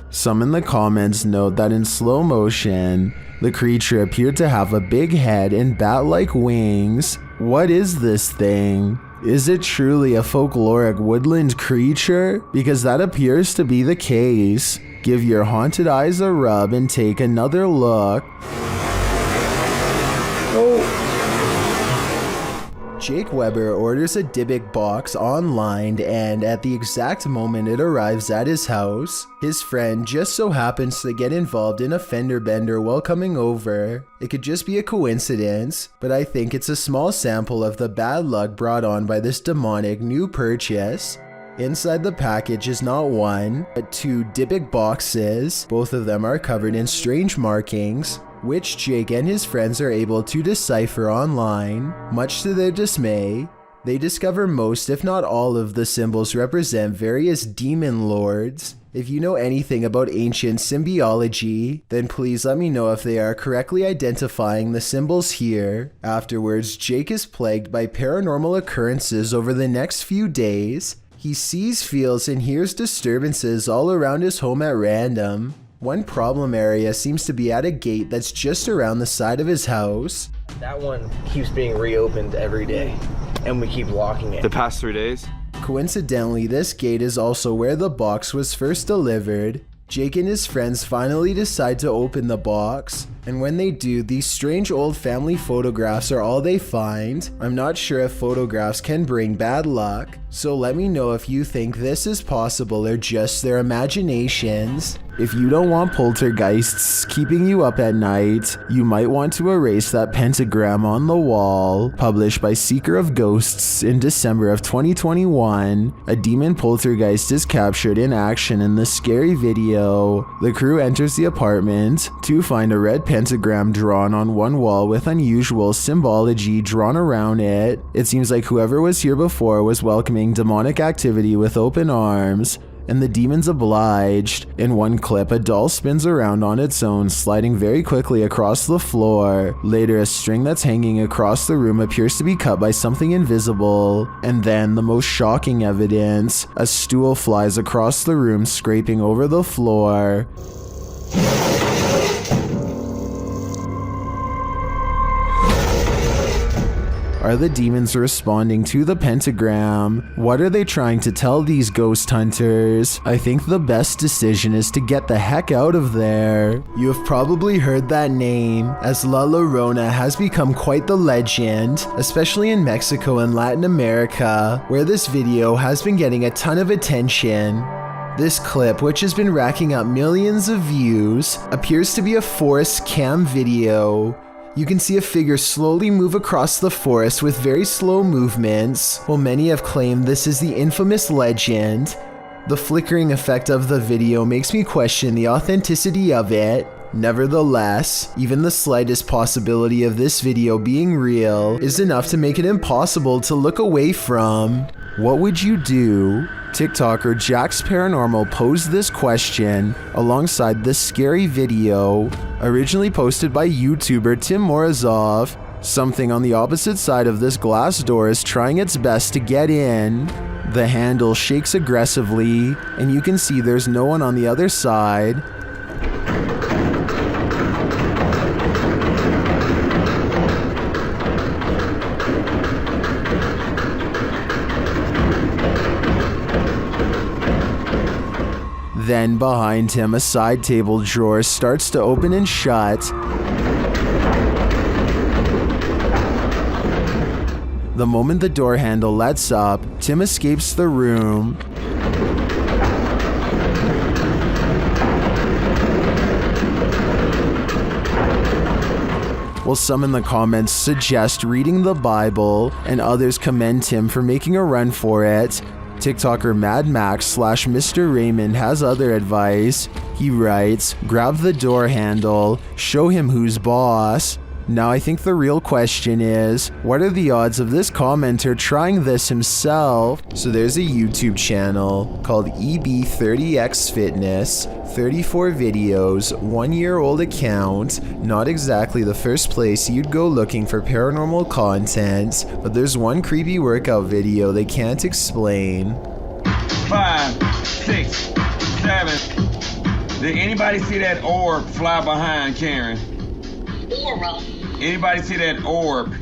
Some in the comments note that in slow motion, the creature appeared to have a big head and bat-like wings. What is this thing? Is it truly a folkloric woodland creature? Because that appears to be the case. Give your haunted eyes a rub and take another look. Jake Weber orders a Dybbuk box online, and at the exact moment it arrives at his house, his friend just so happens to get involved in a fender bender while coming over. It could just be a coincidence, but I think it's a small sample of the bad luck brought on by this demonic new purchase. Inside the package is not one, but two Dybbuk boxes. Both of them are covered in strange markings, which Jake and his friends are able to decipher online. Much to their dismay, they discover most, if not all, of the symbols represent various demon lords. If you know anything about ancient symbiology, then please let me know if they are correctly identifying the symbols here. Afterwards, Jake is plagued by paranormal occurrences over the next few days. He sees, feels, and hears disturbances all around his home at random. One problem area seems to be at a gate that's just around the side of his house. That one keeps being reopened every day, and we keep locking it. The past 3 days? Coincidentally, this gate is also where the box was first delivered. Jake and his friends finally decide to open the box, and when they do, these strange old family photographs are all they find. I'm not sure if photographs can bring bad luck, so let me know if you think this is possible or just their imaginations. If you don't want poltergeists keeping you up at night, you might want to erase that pentagram on the wall. Published by Seeker of Ghosts in December of 2021, a demon poltergeist is captured in action in the scary video. The crew enters the apartment to find a red pentagram drawn on one wall with unusual symbology drawn around it. It seems like whoever was here before was welcoming demonic activity with open arms, and the demons obliged. In one clip, a doll spins around on its own, sliding very quickly across the floor. Later, a string that's hanging across the room appears to be cut by something invisible. And then, the most shocking evidence, a stool flies across the room, scraping over the floor. Are the demons responding to the pentagram? What are they trying to tell these ghost hunters? I think the best decision is to get the heck out of there. You have probably heard that name, as La Llorona has become quite the legend, especially in Mexico and Latin America, where this video has been getting a ton of attention. This clip, which has been racking up millions of views, appears to be a forest cam video. You can see a figure slowly move across the forest with very slow movements. While many have claimed this is the infamous legend, the flickering effect of the video makes me question the authenticity of it. Nevertheless, even the slightest possibility of this video being real is enough to make it impossible to look away from. What would you do? TikToker Jax Paranormal posed this question alongside this scary video, originally posted by YouTuber Tim Morozov. Something on the opposite side of this glass door is trying its best to get in. The handle shakes aggressively, and you can see there's no one on the other side. Then behind him, a side table drawer starts to open and shut. The moment the door handle lets up, Tim escapes the room. while some in the comments suggest reading the Bible and others commend him for making a run for it. TikToker Mad Max / Mr. Raymond has other advice. He writes, grab the door handle, show him who's boss. Now I think the real question is, what are the odds of this commenter trying this himself? So there's a YouTube channel called EB30X Fitness, 34 videos, 1-year-old account, not exactly the first place you'd go looking for paranormal content, but there's one creepy workout video they can't explain. 5, 6, 7. Did anybody see that orb fly behind Karen? Aura. Anybody see that orb?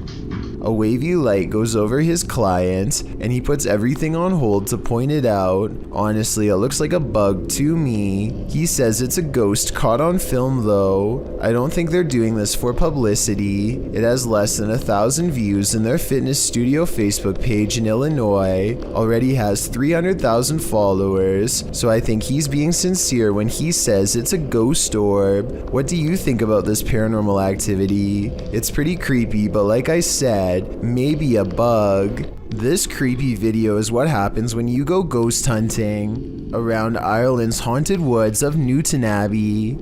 A wavy light goes over his client, and he puts everything on hold to point it out. Honestly, it looks like a bug to me. He says it's a ghost caught on film though. I don't think they're doing this for publicity. It has less than 1,000 views, and their fitness studio Facebook page in Illinois already has 300,000 followers, so I think he's being sincere when he says it's a ghost orb. What do you think about this paranormal activity? It's pretty creepy, but like I said, maybe a bug. This creepy video is what happens when you go ghost hunting around Ireland's haunted woods of Newton Abbey.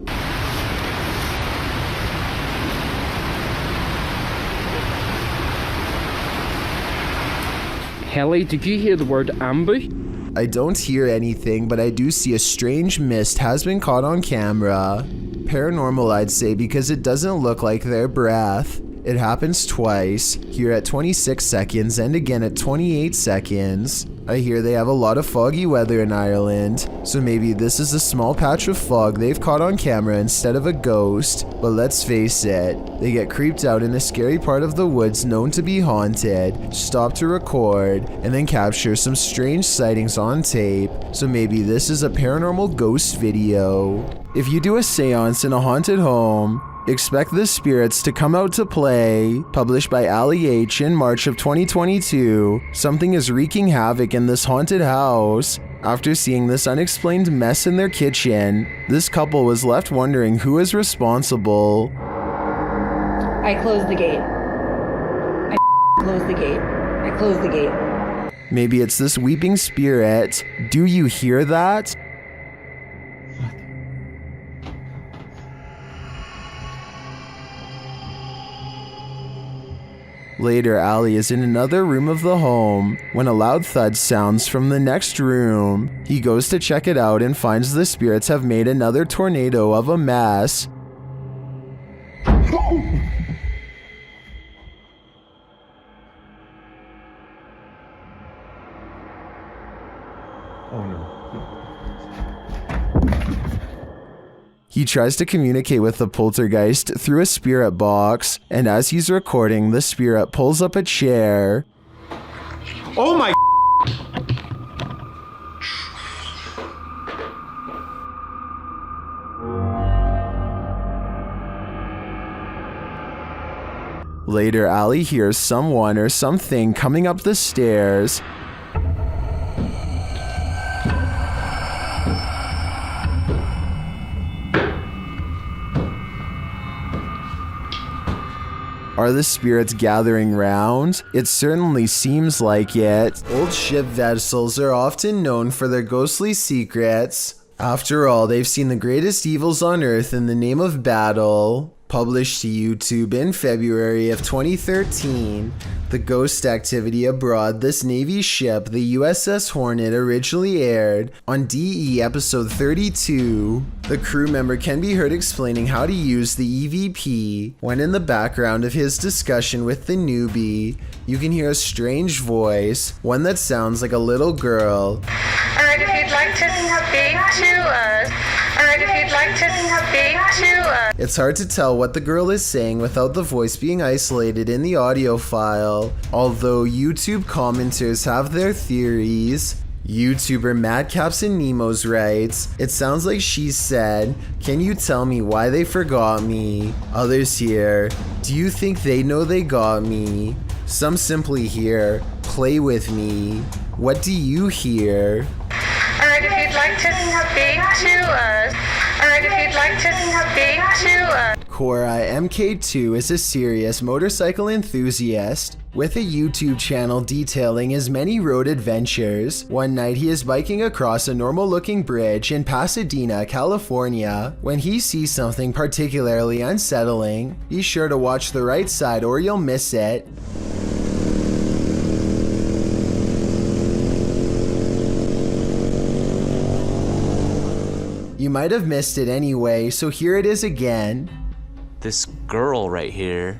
Helly, did you hear the word ambu? I don't hear anything, but I do see a strange mist has been caught on camera. Paranormal, I'd say, because it doesn't look like their breath. It happens twice, here at 26 seconds and again at 28 seconds. I hear they have a lot of foggy weather in Ireland, so maybe this is a small patch of fog they've caught on camera instead of a ghost. But let's face it, they get creeped out in a scary part of the woods known to be haunted, stop to record, and then capture some strange sightings on tape, so maybe this is a paranormal ghost video. If you do a seance in a haunted home, expect the spirits to come out to play. Published by Ali H in March of 2022, something is wreaking havoc in this haunted house. After seeing this unexplained mess in their kitchen, this couple was left wondering who is responsible. I closed the gate. I closed the gate. I closed the gate. Maybe it's this weeping spirit. Do you hear that? Later, Ali is in another room of the home when a loud thud sounds from the next room. He goes to check it out and finds the spirits have made another tornado of a mess. Oh no. He tries to communicate with the poltergeist through a spirit box, and as he's recording, the spirit pulls up a chair. Oh my. Later, Ali hears someone or something coming up the stairs. Are the spirits gathering round? It certainly seems like it. Old ship vessels are often known for their ghostly secrets. After all, they've seen the greatest evils on Earth in the name of battle. Published to YouTube in February of 2013, The Ghost Activity Abroad, this Navy ship, the USS Hornet, originally aired on DE episode 32. The crew member can be heard explaining how to use the EVP. When in the background of his discussion with the newbie, you can hear a strange voice, one that sounds like a little girl. Alright, if you'd like to speak to us. Alright, if you'd like to speak to us. It's hard to tell what the girl is saying without the voice being isolated in the audio file, although YouTube commenters have their theories. YouTuber Madcaps and Nemos writes, it sounds like she said, can you tell me why they forgot me? Others here, do you think they know they got me? Some simply hear, play with me. What do you hear? Alright, if you'd like to speak to us. Alright, if you'd like to speak to us. Cora MK2 is a serious motorcycle enthusiast with a YouTube channel detailing his many road adventures. One night he is biking across a normal looking bridge in Pasadena, California, when he sees something particularly unsettling. Be sure to watch the right side or you'll miss it. You might have missed it anyway, so here it is again. This girl right here,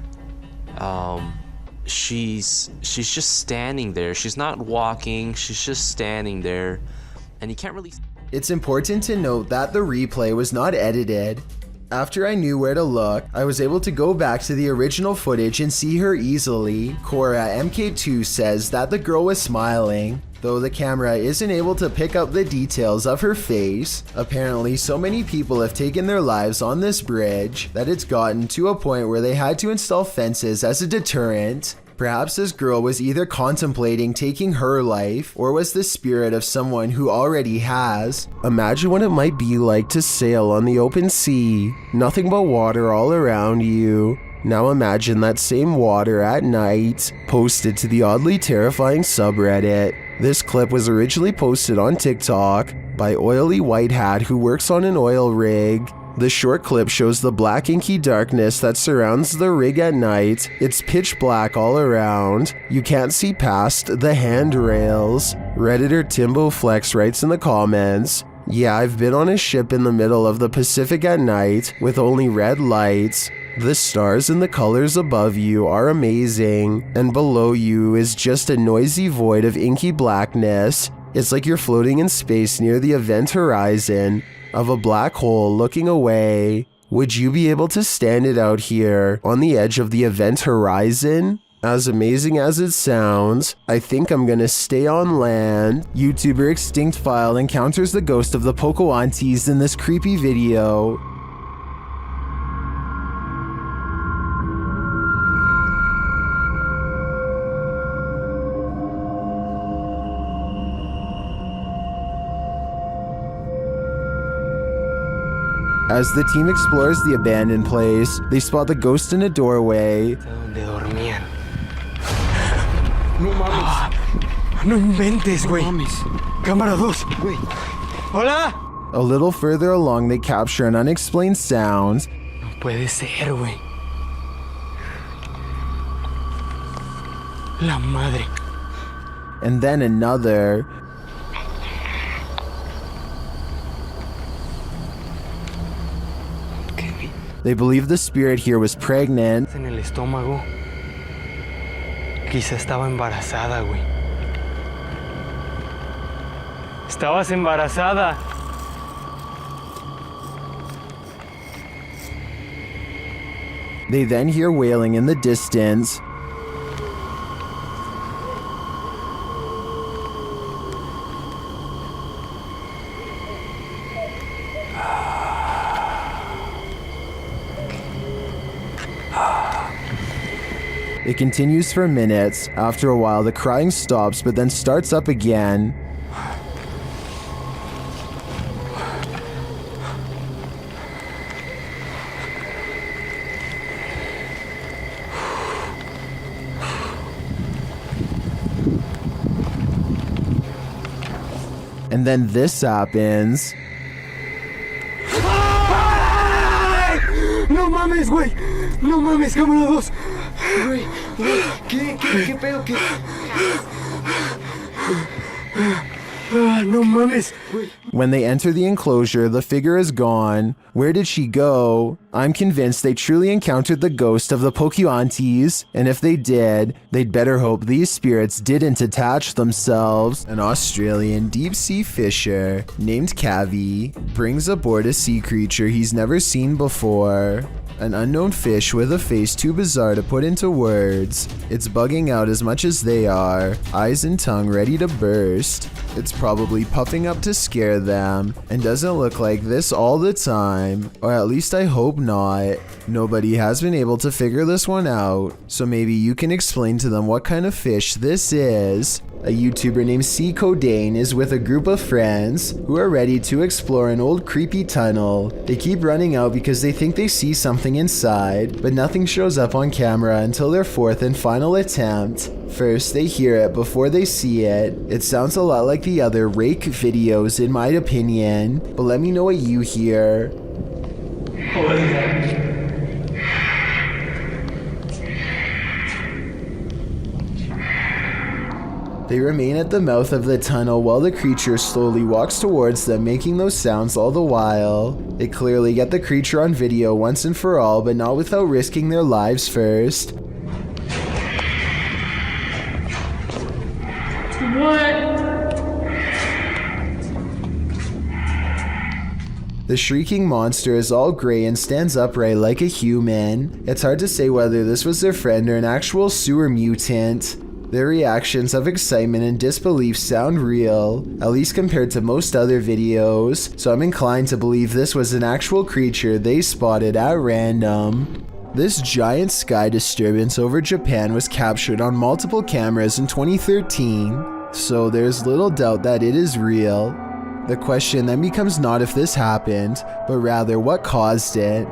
she's just standing there. She's not walking, she's just standing there, and you can't really... It's important to note that the replay was not edited. After I knew where to look, I was able to go back to the original footage and see her easily. Cora MK2 says that the girl was smiling, though the camera isn't able to pick up the details of her face. Apparently, so many people have taken their lives on this bridge that it's gotten to a point where they had to install fences as a deterrent. Perhaps this girl was either contemplating taking her life, or was the spirit of someone who already has. Imagine what it might be like to sail on the open sea, nothing but water all around you. Now imagine that same water at night, posted to the oddly terrifying subreddit. This clip was originally posted on TikTok by Oily White Hat, who works on an oil rig. The short clip shows the black inky darkness that surrounds the rig at night. It's pitch black all around. You can't see past the handrails. Redditor Timbo Flex writes in the comments, "Yeah, I've been on a ship in the middle of the Pacific at night with only red lights. The stars and the colors above you are amazing, and below you is just a noisy void of inky blackness. It's like you're floating in space near the event horizon of a black hole looking away. Would you be able to stand it out here on the edge of the event horizon? As amazing as it sounds, I think I'm gonna stay on land." YouTuber Extinct File encounters the ghost of the Poco Aunties in this creepy video. As the team explores the abandoned place, they spot the ghost in a doorway. No mames. No inventes, güey. No mames. Cámara 2, güey. Hola. A little further along, they capture an unexplained sound. No puede ser, güey. La madre. And then another. They believe the spirit here was pregnant. En el estómago. Quizá estaba embarazada, güey. Estabas embarazada. They then hear wailing in the distance. It continues for minutes. After a while, the crying stops, but then starts up again. And then this happens. No mames, güey. No mames, cámara 2. Güey, ¿qué pedo? No mames. When they enter the enclosure, the figure is gone. Where did she go? I'm convinced they truly encountered the ghost of the Poco Aunties, and if they did, they'd better hope these spirits didn't attach themselves. An Australian deep-sea fisher named Cavi brings aboard a sea creature he's never seen before. An unknown fish with a face too bizarre to put into words. It's bugging out as much as they are, eyes and tongue ready to burst. It's probably puffing up to scare them and doesn't look like this all the time, or at least I hope not. Nobody has been able to figure this one out, so maybe you can explain to them what kind of fish this is. A YouTuber named C. Codain is with a group of friends who are ready to explore an old creepy tunnel. They keep running out because they think they see something inside, but nothing shows up on camera until their fourth and final attempt. First, they hear it before they see it. It sounds a lot like the other rake videos in my opinion, but let me know what you hear. They remain at the mouth of the tunnel while the creature slowly walks towards them, making those sounds all the while. They clearly get the creature on video once and for all, but not without risking their lives first. The shrieking monster is all gray and stands upright like a human. It's hard to say whether this was their friend or an actual sewer mutant. Their reactions of excitement and disbelief sound real, at least compared to most other videos, so I'm inclined to believe this was an actual creature they spotted at random. This giant sky disturbance over Japan was captured on multiple cameras in 2013, so there's little doubt that it is real. The question then becomes not if this happened, but rather what caused it.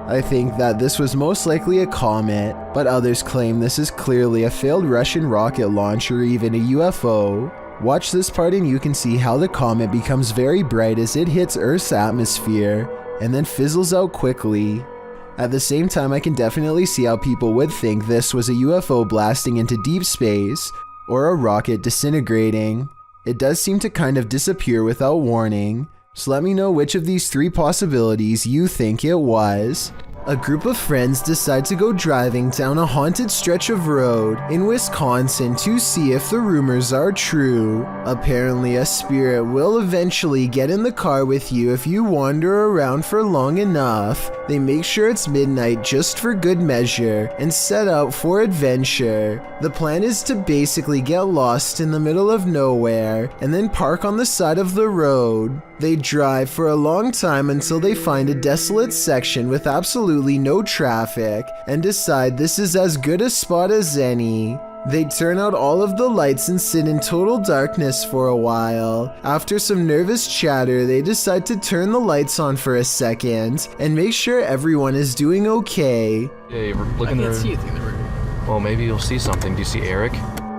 I think that this was most likely a comet, but others claim this is clearly a failed Russian rocket launch or even a UFO. Watch this part and you can see how the comet becomes very bright as it hits Earth's atmosphere, and then fizzles out quickly. At the same time, I can definitely see how people would think this was a UFO blasting into deep space, or a rocket disintegrating. It does seem to kind of disappear without warning. So let me know which of these three possibilities you think it was. A group of friends decide to go driving down a haunted stretch of road in Wisconsin to see if the rumors are true. Apparently, a spirit will eventually get in the car with you if you wander around for long enough. They make sure it's midnight just for good measure and set out for adventure. The plan is to basically get lost in the middle of nowhere and then park on the side of the road. They drive for a long time until they find a desolate section with absolutely no traffic and decide this is as good a spot as any. They turn out all of the lights and sit in total darkness for a while. After some nervous chatter, they decide to turn the lights on for a second and make sure everyone is doing okay. Yeah, we're looking there. I can't see anything in the room. Well, maybe you'll see something. Do you see Eric?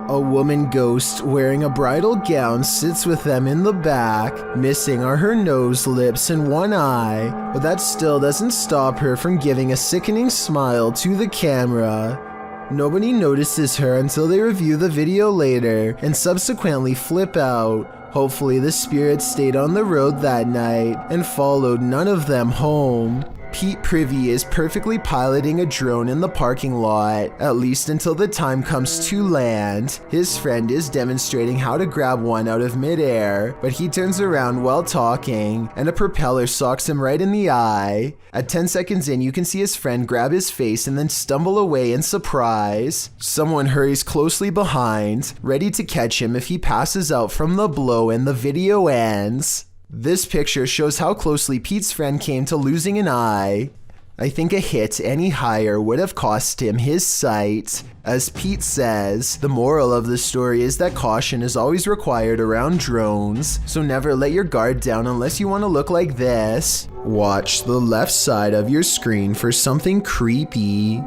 A woman ghost wearing a bridal gown sits with them in the back. Missing are her nose, lips, and one eye, but that still doesn't stop her from giving a sickening smile to the camera. Nobody notices her until they review the video later and subsequently flip out. Hopefully the spirit stayed on the road that night and followed none of them home. Pete Privy is perfectly piloting a drone in the parking lot, at least until the time comes to land. His friend is demonstrating how to grab one out of midair, but he turns around while talking, and a propeller socks him right in the eye. At 10 seconds in, you can see his friend grab his face and then stumble away in surprise. Someone hurries closely behind, ready to catch him if he passes out from the blow, and the video ends. This picture shows how closely Pete's friend came to losing an eye. I think a hit any higher would have cost him his sight. As Pete says, the moral of the story is that caution is always required around drones, so never let your guard down unless you want to look like this. Watch the left side of your screen for something creepy.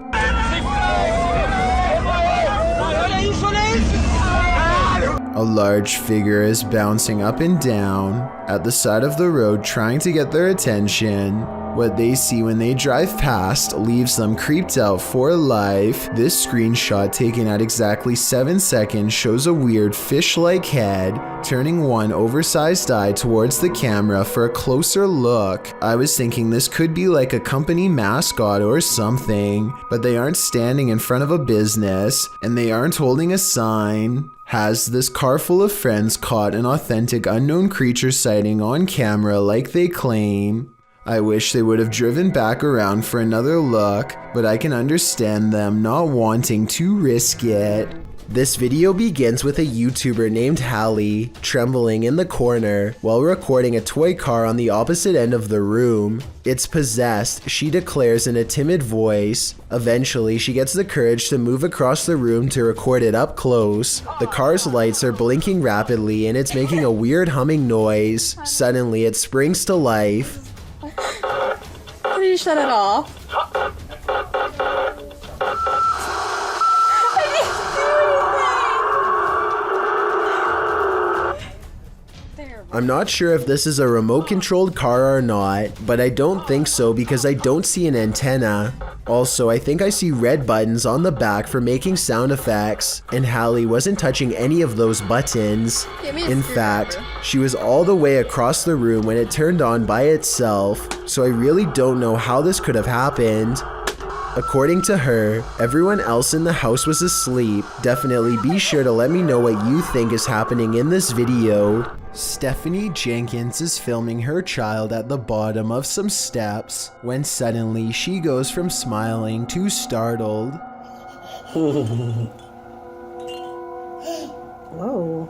A large figure is bouncing up and down at the side of the road trying to get their attention. What they see when they drive past leaves them creeped out for life. This screenshot taken at exactly 7 seconds shows a weird fish-like head turning one oversized eye towards the camera for a closer look. I was thinking this could be like a company mascot or something, but they aren't standing in front of a business and they aren't holding a sign. Has this car full of friends caught an authentic unknown creature sighting on camera like they claim? I wish they would have driven back around for another look, but I can understand them not wanting to risk it. This video begins with a YouTuber named Hallie trembling in the corner while recording a toy car on the opposite end of the room. It's possessed, she declares in a timid voice. Eventually, she gets the courage to move across the room to record it up close. The car's lights are blinking rapidly and it's making a weird humming noise. Suddenly, it springs to life. How do you shut it off? I'm not sure if this is a remote-controlled car or not, but I don't think so because I don't see an antenna. Also, I think I see red buttons on the back for making sound effects, and Hallie wasn't touching any of those buttons. In fact, she was all the way across the room when it turned on by itself, so I really don't know how this could have happened. According to her, everyone else in the house was asleep. Definitely be sure to let me know what you think is happening in this video. Stephanie Jenkins is filming her child at the bottom of some steps when suddenly she goes from smiling to startled. Whoa.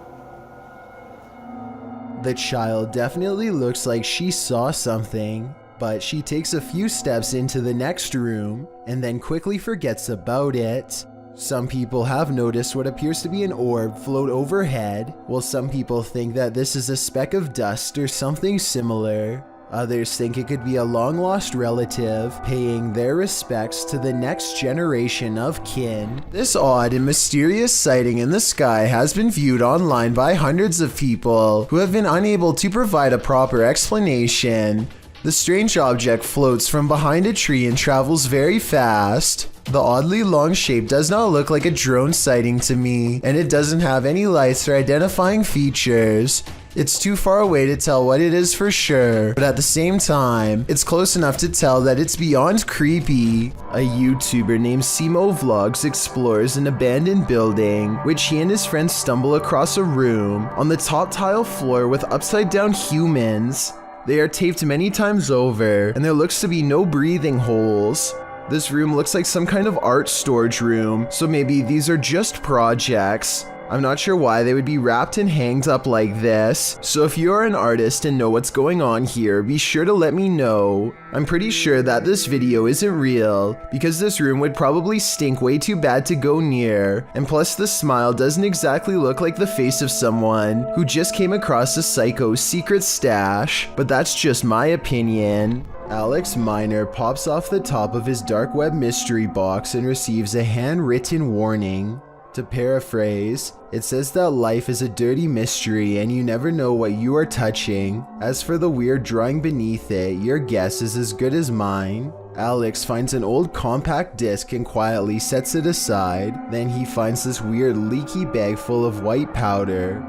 The child definitely looks like she saw something, but she takes a few steps into the next room and then quickly forgets about it. Some people have noticed what appears to be an orb float overhead, while some people think that this is a speck of dust or something similar. Others think it could be a long-lost relative paying their respects to the next generation of kin. This odd and mysterious sighting in the sky has been viewed online by hundreds of people who have been unable to provide a proper explanation. The strange object floats from behind a tree and travels very fast. The oddly long shape does not look like a drone sighting to me, and it doesn't have any lights or identifying features. It's too far away to tell what it is for sure, but at the same time, it's close enough to tell that it's beyond creepy. A YouTuber named Simo Vlogs explores an abandoned building, which he and his friends stumble across a room on the top tile floor with upside down humans. They are taped many times over, and there looks to be no breathing holes. This room looks like some kind of art storage room, so maybe these are just projects. I'm not sure why they would be wrapped and hanged up like this, so if you're an artist and know what's going on here, be sure to let me know. I'm pretty sure that this video isn't real, because this room would probably stink way too bad to go near, and plus the smile doesn't exactly look like the face of someone who just came across a psycho's secret stash, but that's just my opinion. Alex Miner pops off the top of his dark web mystery box and receives a handwritten warning. To paraphrase, it says that life is a dirty mystery and you never know what you are touching. As for the weird drawing beneath it, your guess is as good as mine. Alex finds an old compact disc and quietly sets it aside. Then he finds this weird leaky bag full of white powder.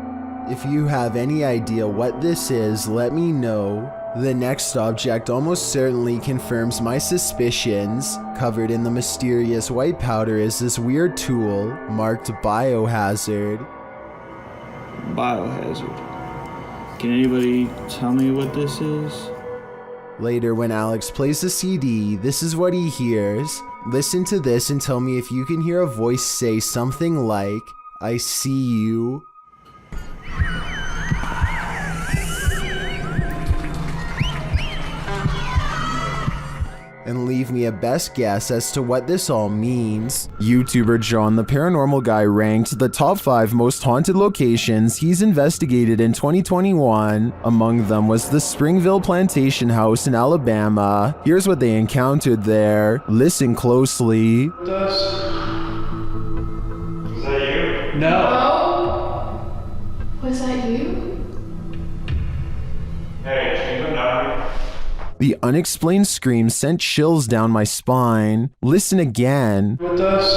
If you have any idea what this is, let me know. The next object almost certainly confirms my suspicions. Covered in the mysterious white powder is this weird tool marked Biohazard. Biohazard. Can anybody tell me what this is? Later, when Alex plays the CD, this is what he hears. Listen to this and tell me if you can hear a voice say something like, "I see you." And leave me a best guess as to what this all means. YouTuber John the Paranormal Guy ranked the top 5 most haunted locations he's investigated in 2021. Among them was the Springville Plantation House in Alabama. Here's what they encountered there. Listen closely. Was that you? No. Was that you? Hey, can you come down here? The unexplained scream sent chills down my spine. Listen again. With us?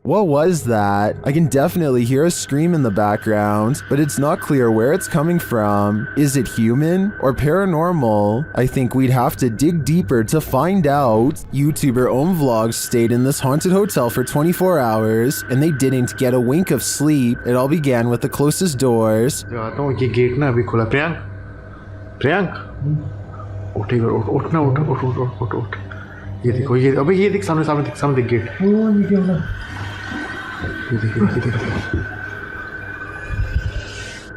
What was that? I can definitely hear a scream in the background, but it's not clear where it's coming from. Is it human or paranormal? I think we'd have to dig deeper to find out. YouTuber Vlogs stayed in this haunted hotel for 24 hours, and they didn't get a wink of sleep. It all began with the closest doors. उठ ना उठ ये देखो ये अबे ये देख सामने gate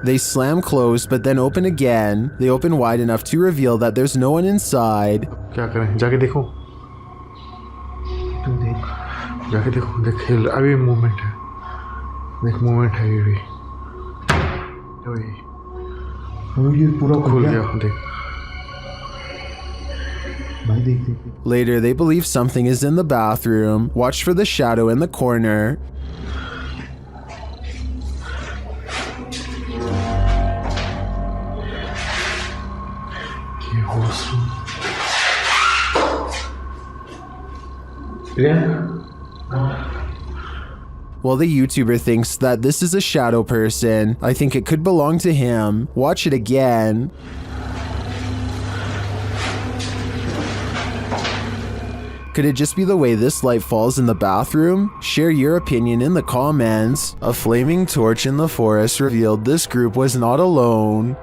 They slam closed but then open again. They open wide enough to reveal that there's no one inside. क्या करें? जाके देखो। जाके देखो, देख अभी मूवमेंट है। देख मूवमेंट है ये भी। ये पूरा खुल गया देख। Later, they believe something is in the bathroom. Watch for the shadow in the corner. Well, the YouTuber thinks that this is a shadow person. I think it could belong to him. Watch it again. Could it just be the way this light falls in the bathroom? Share your opinion in the comments. A flaming torch in the forest revealed this group was not alone.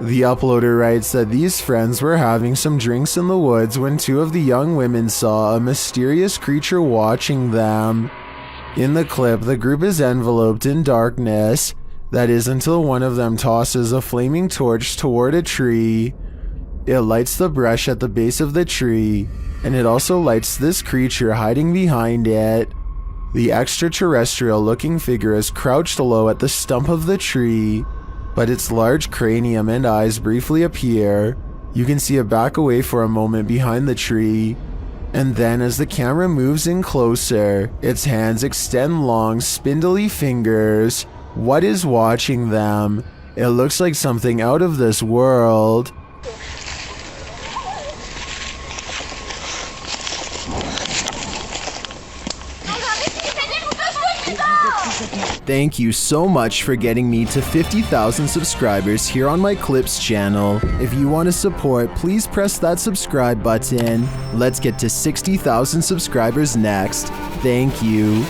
The uploader writes that these friends were having some drinks in the woods when two of the young women saw a mysterious creature watching them. In the clip, the group is enveloped in darkness. That is until one of them tosses a flaming torch toward a tree. It lights the brush at the base of the tree, and it also lights this creature hiding behind it. The extraterrestrial-looking figure is crouched low at the stump of the tree, but its large cranium and eyes briefly appear. You can see it back away for a moment behind the tree, and then as the camera moves in closer, its hands extend long, spindly fingers. What is watching them? It looks like something out of this world. Thank you so much for getting me to 50,000 subscribers here on my Clips channel. If you want to support, please press that subscribe button. Let's get to 60,000 subscribers next. Thank you.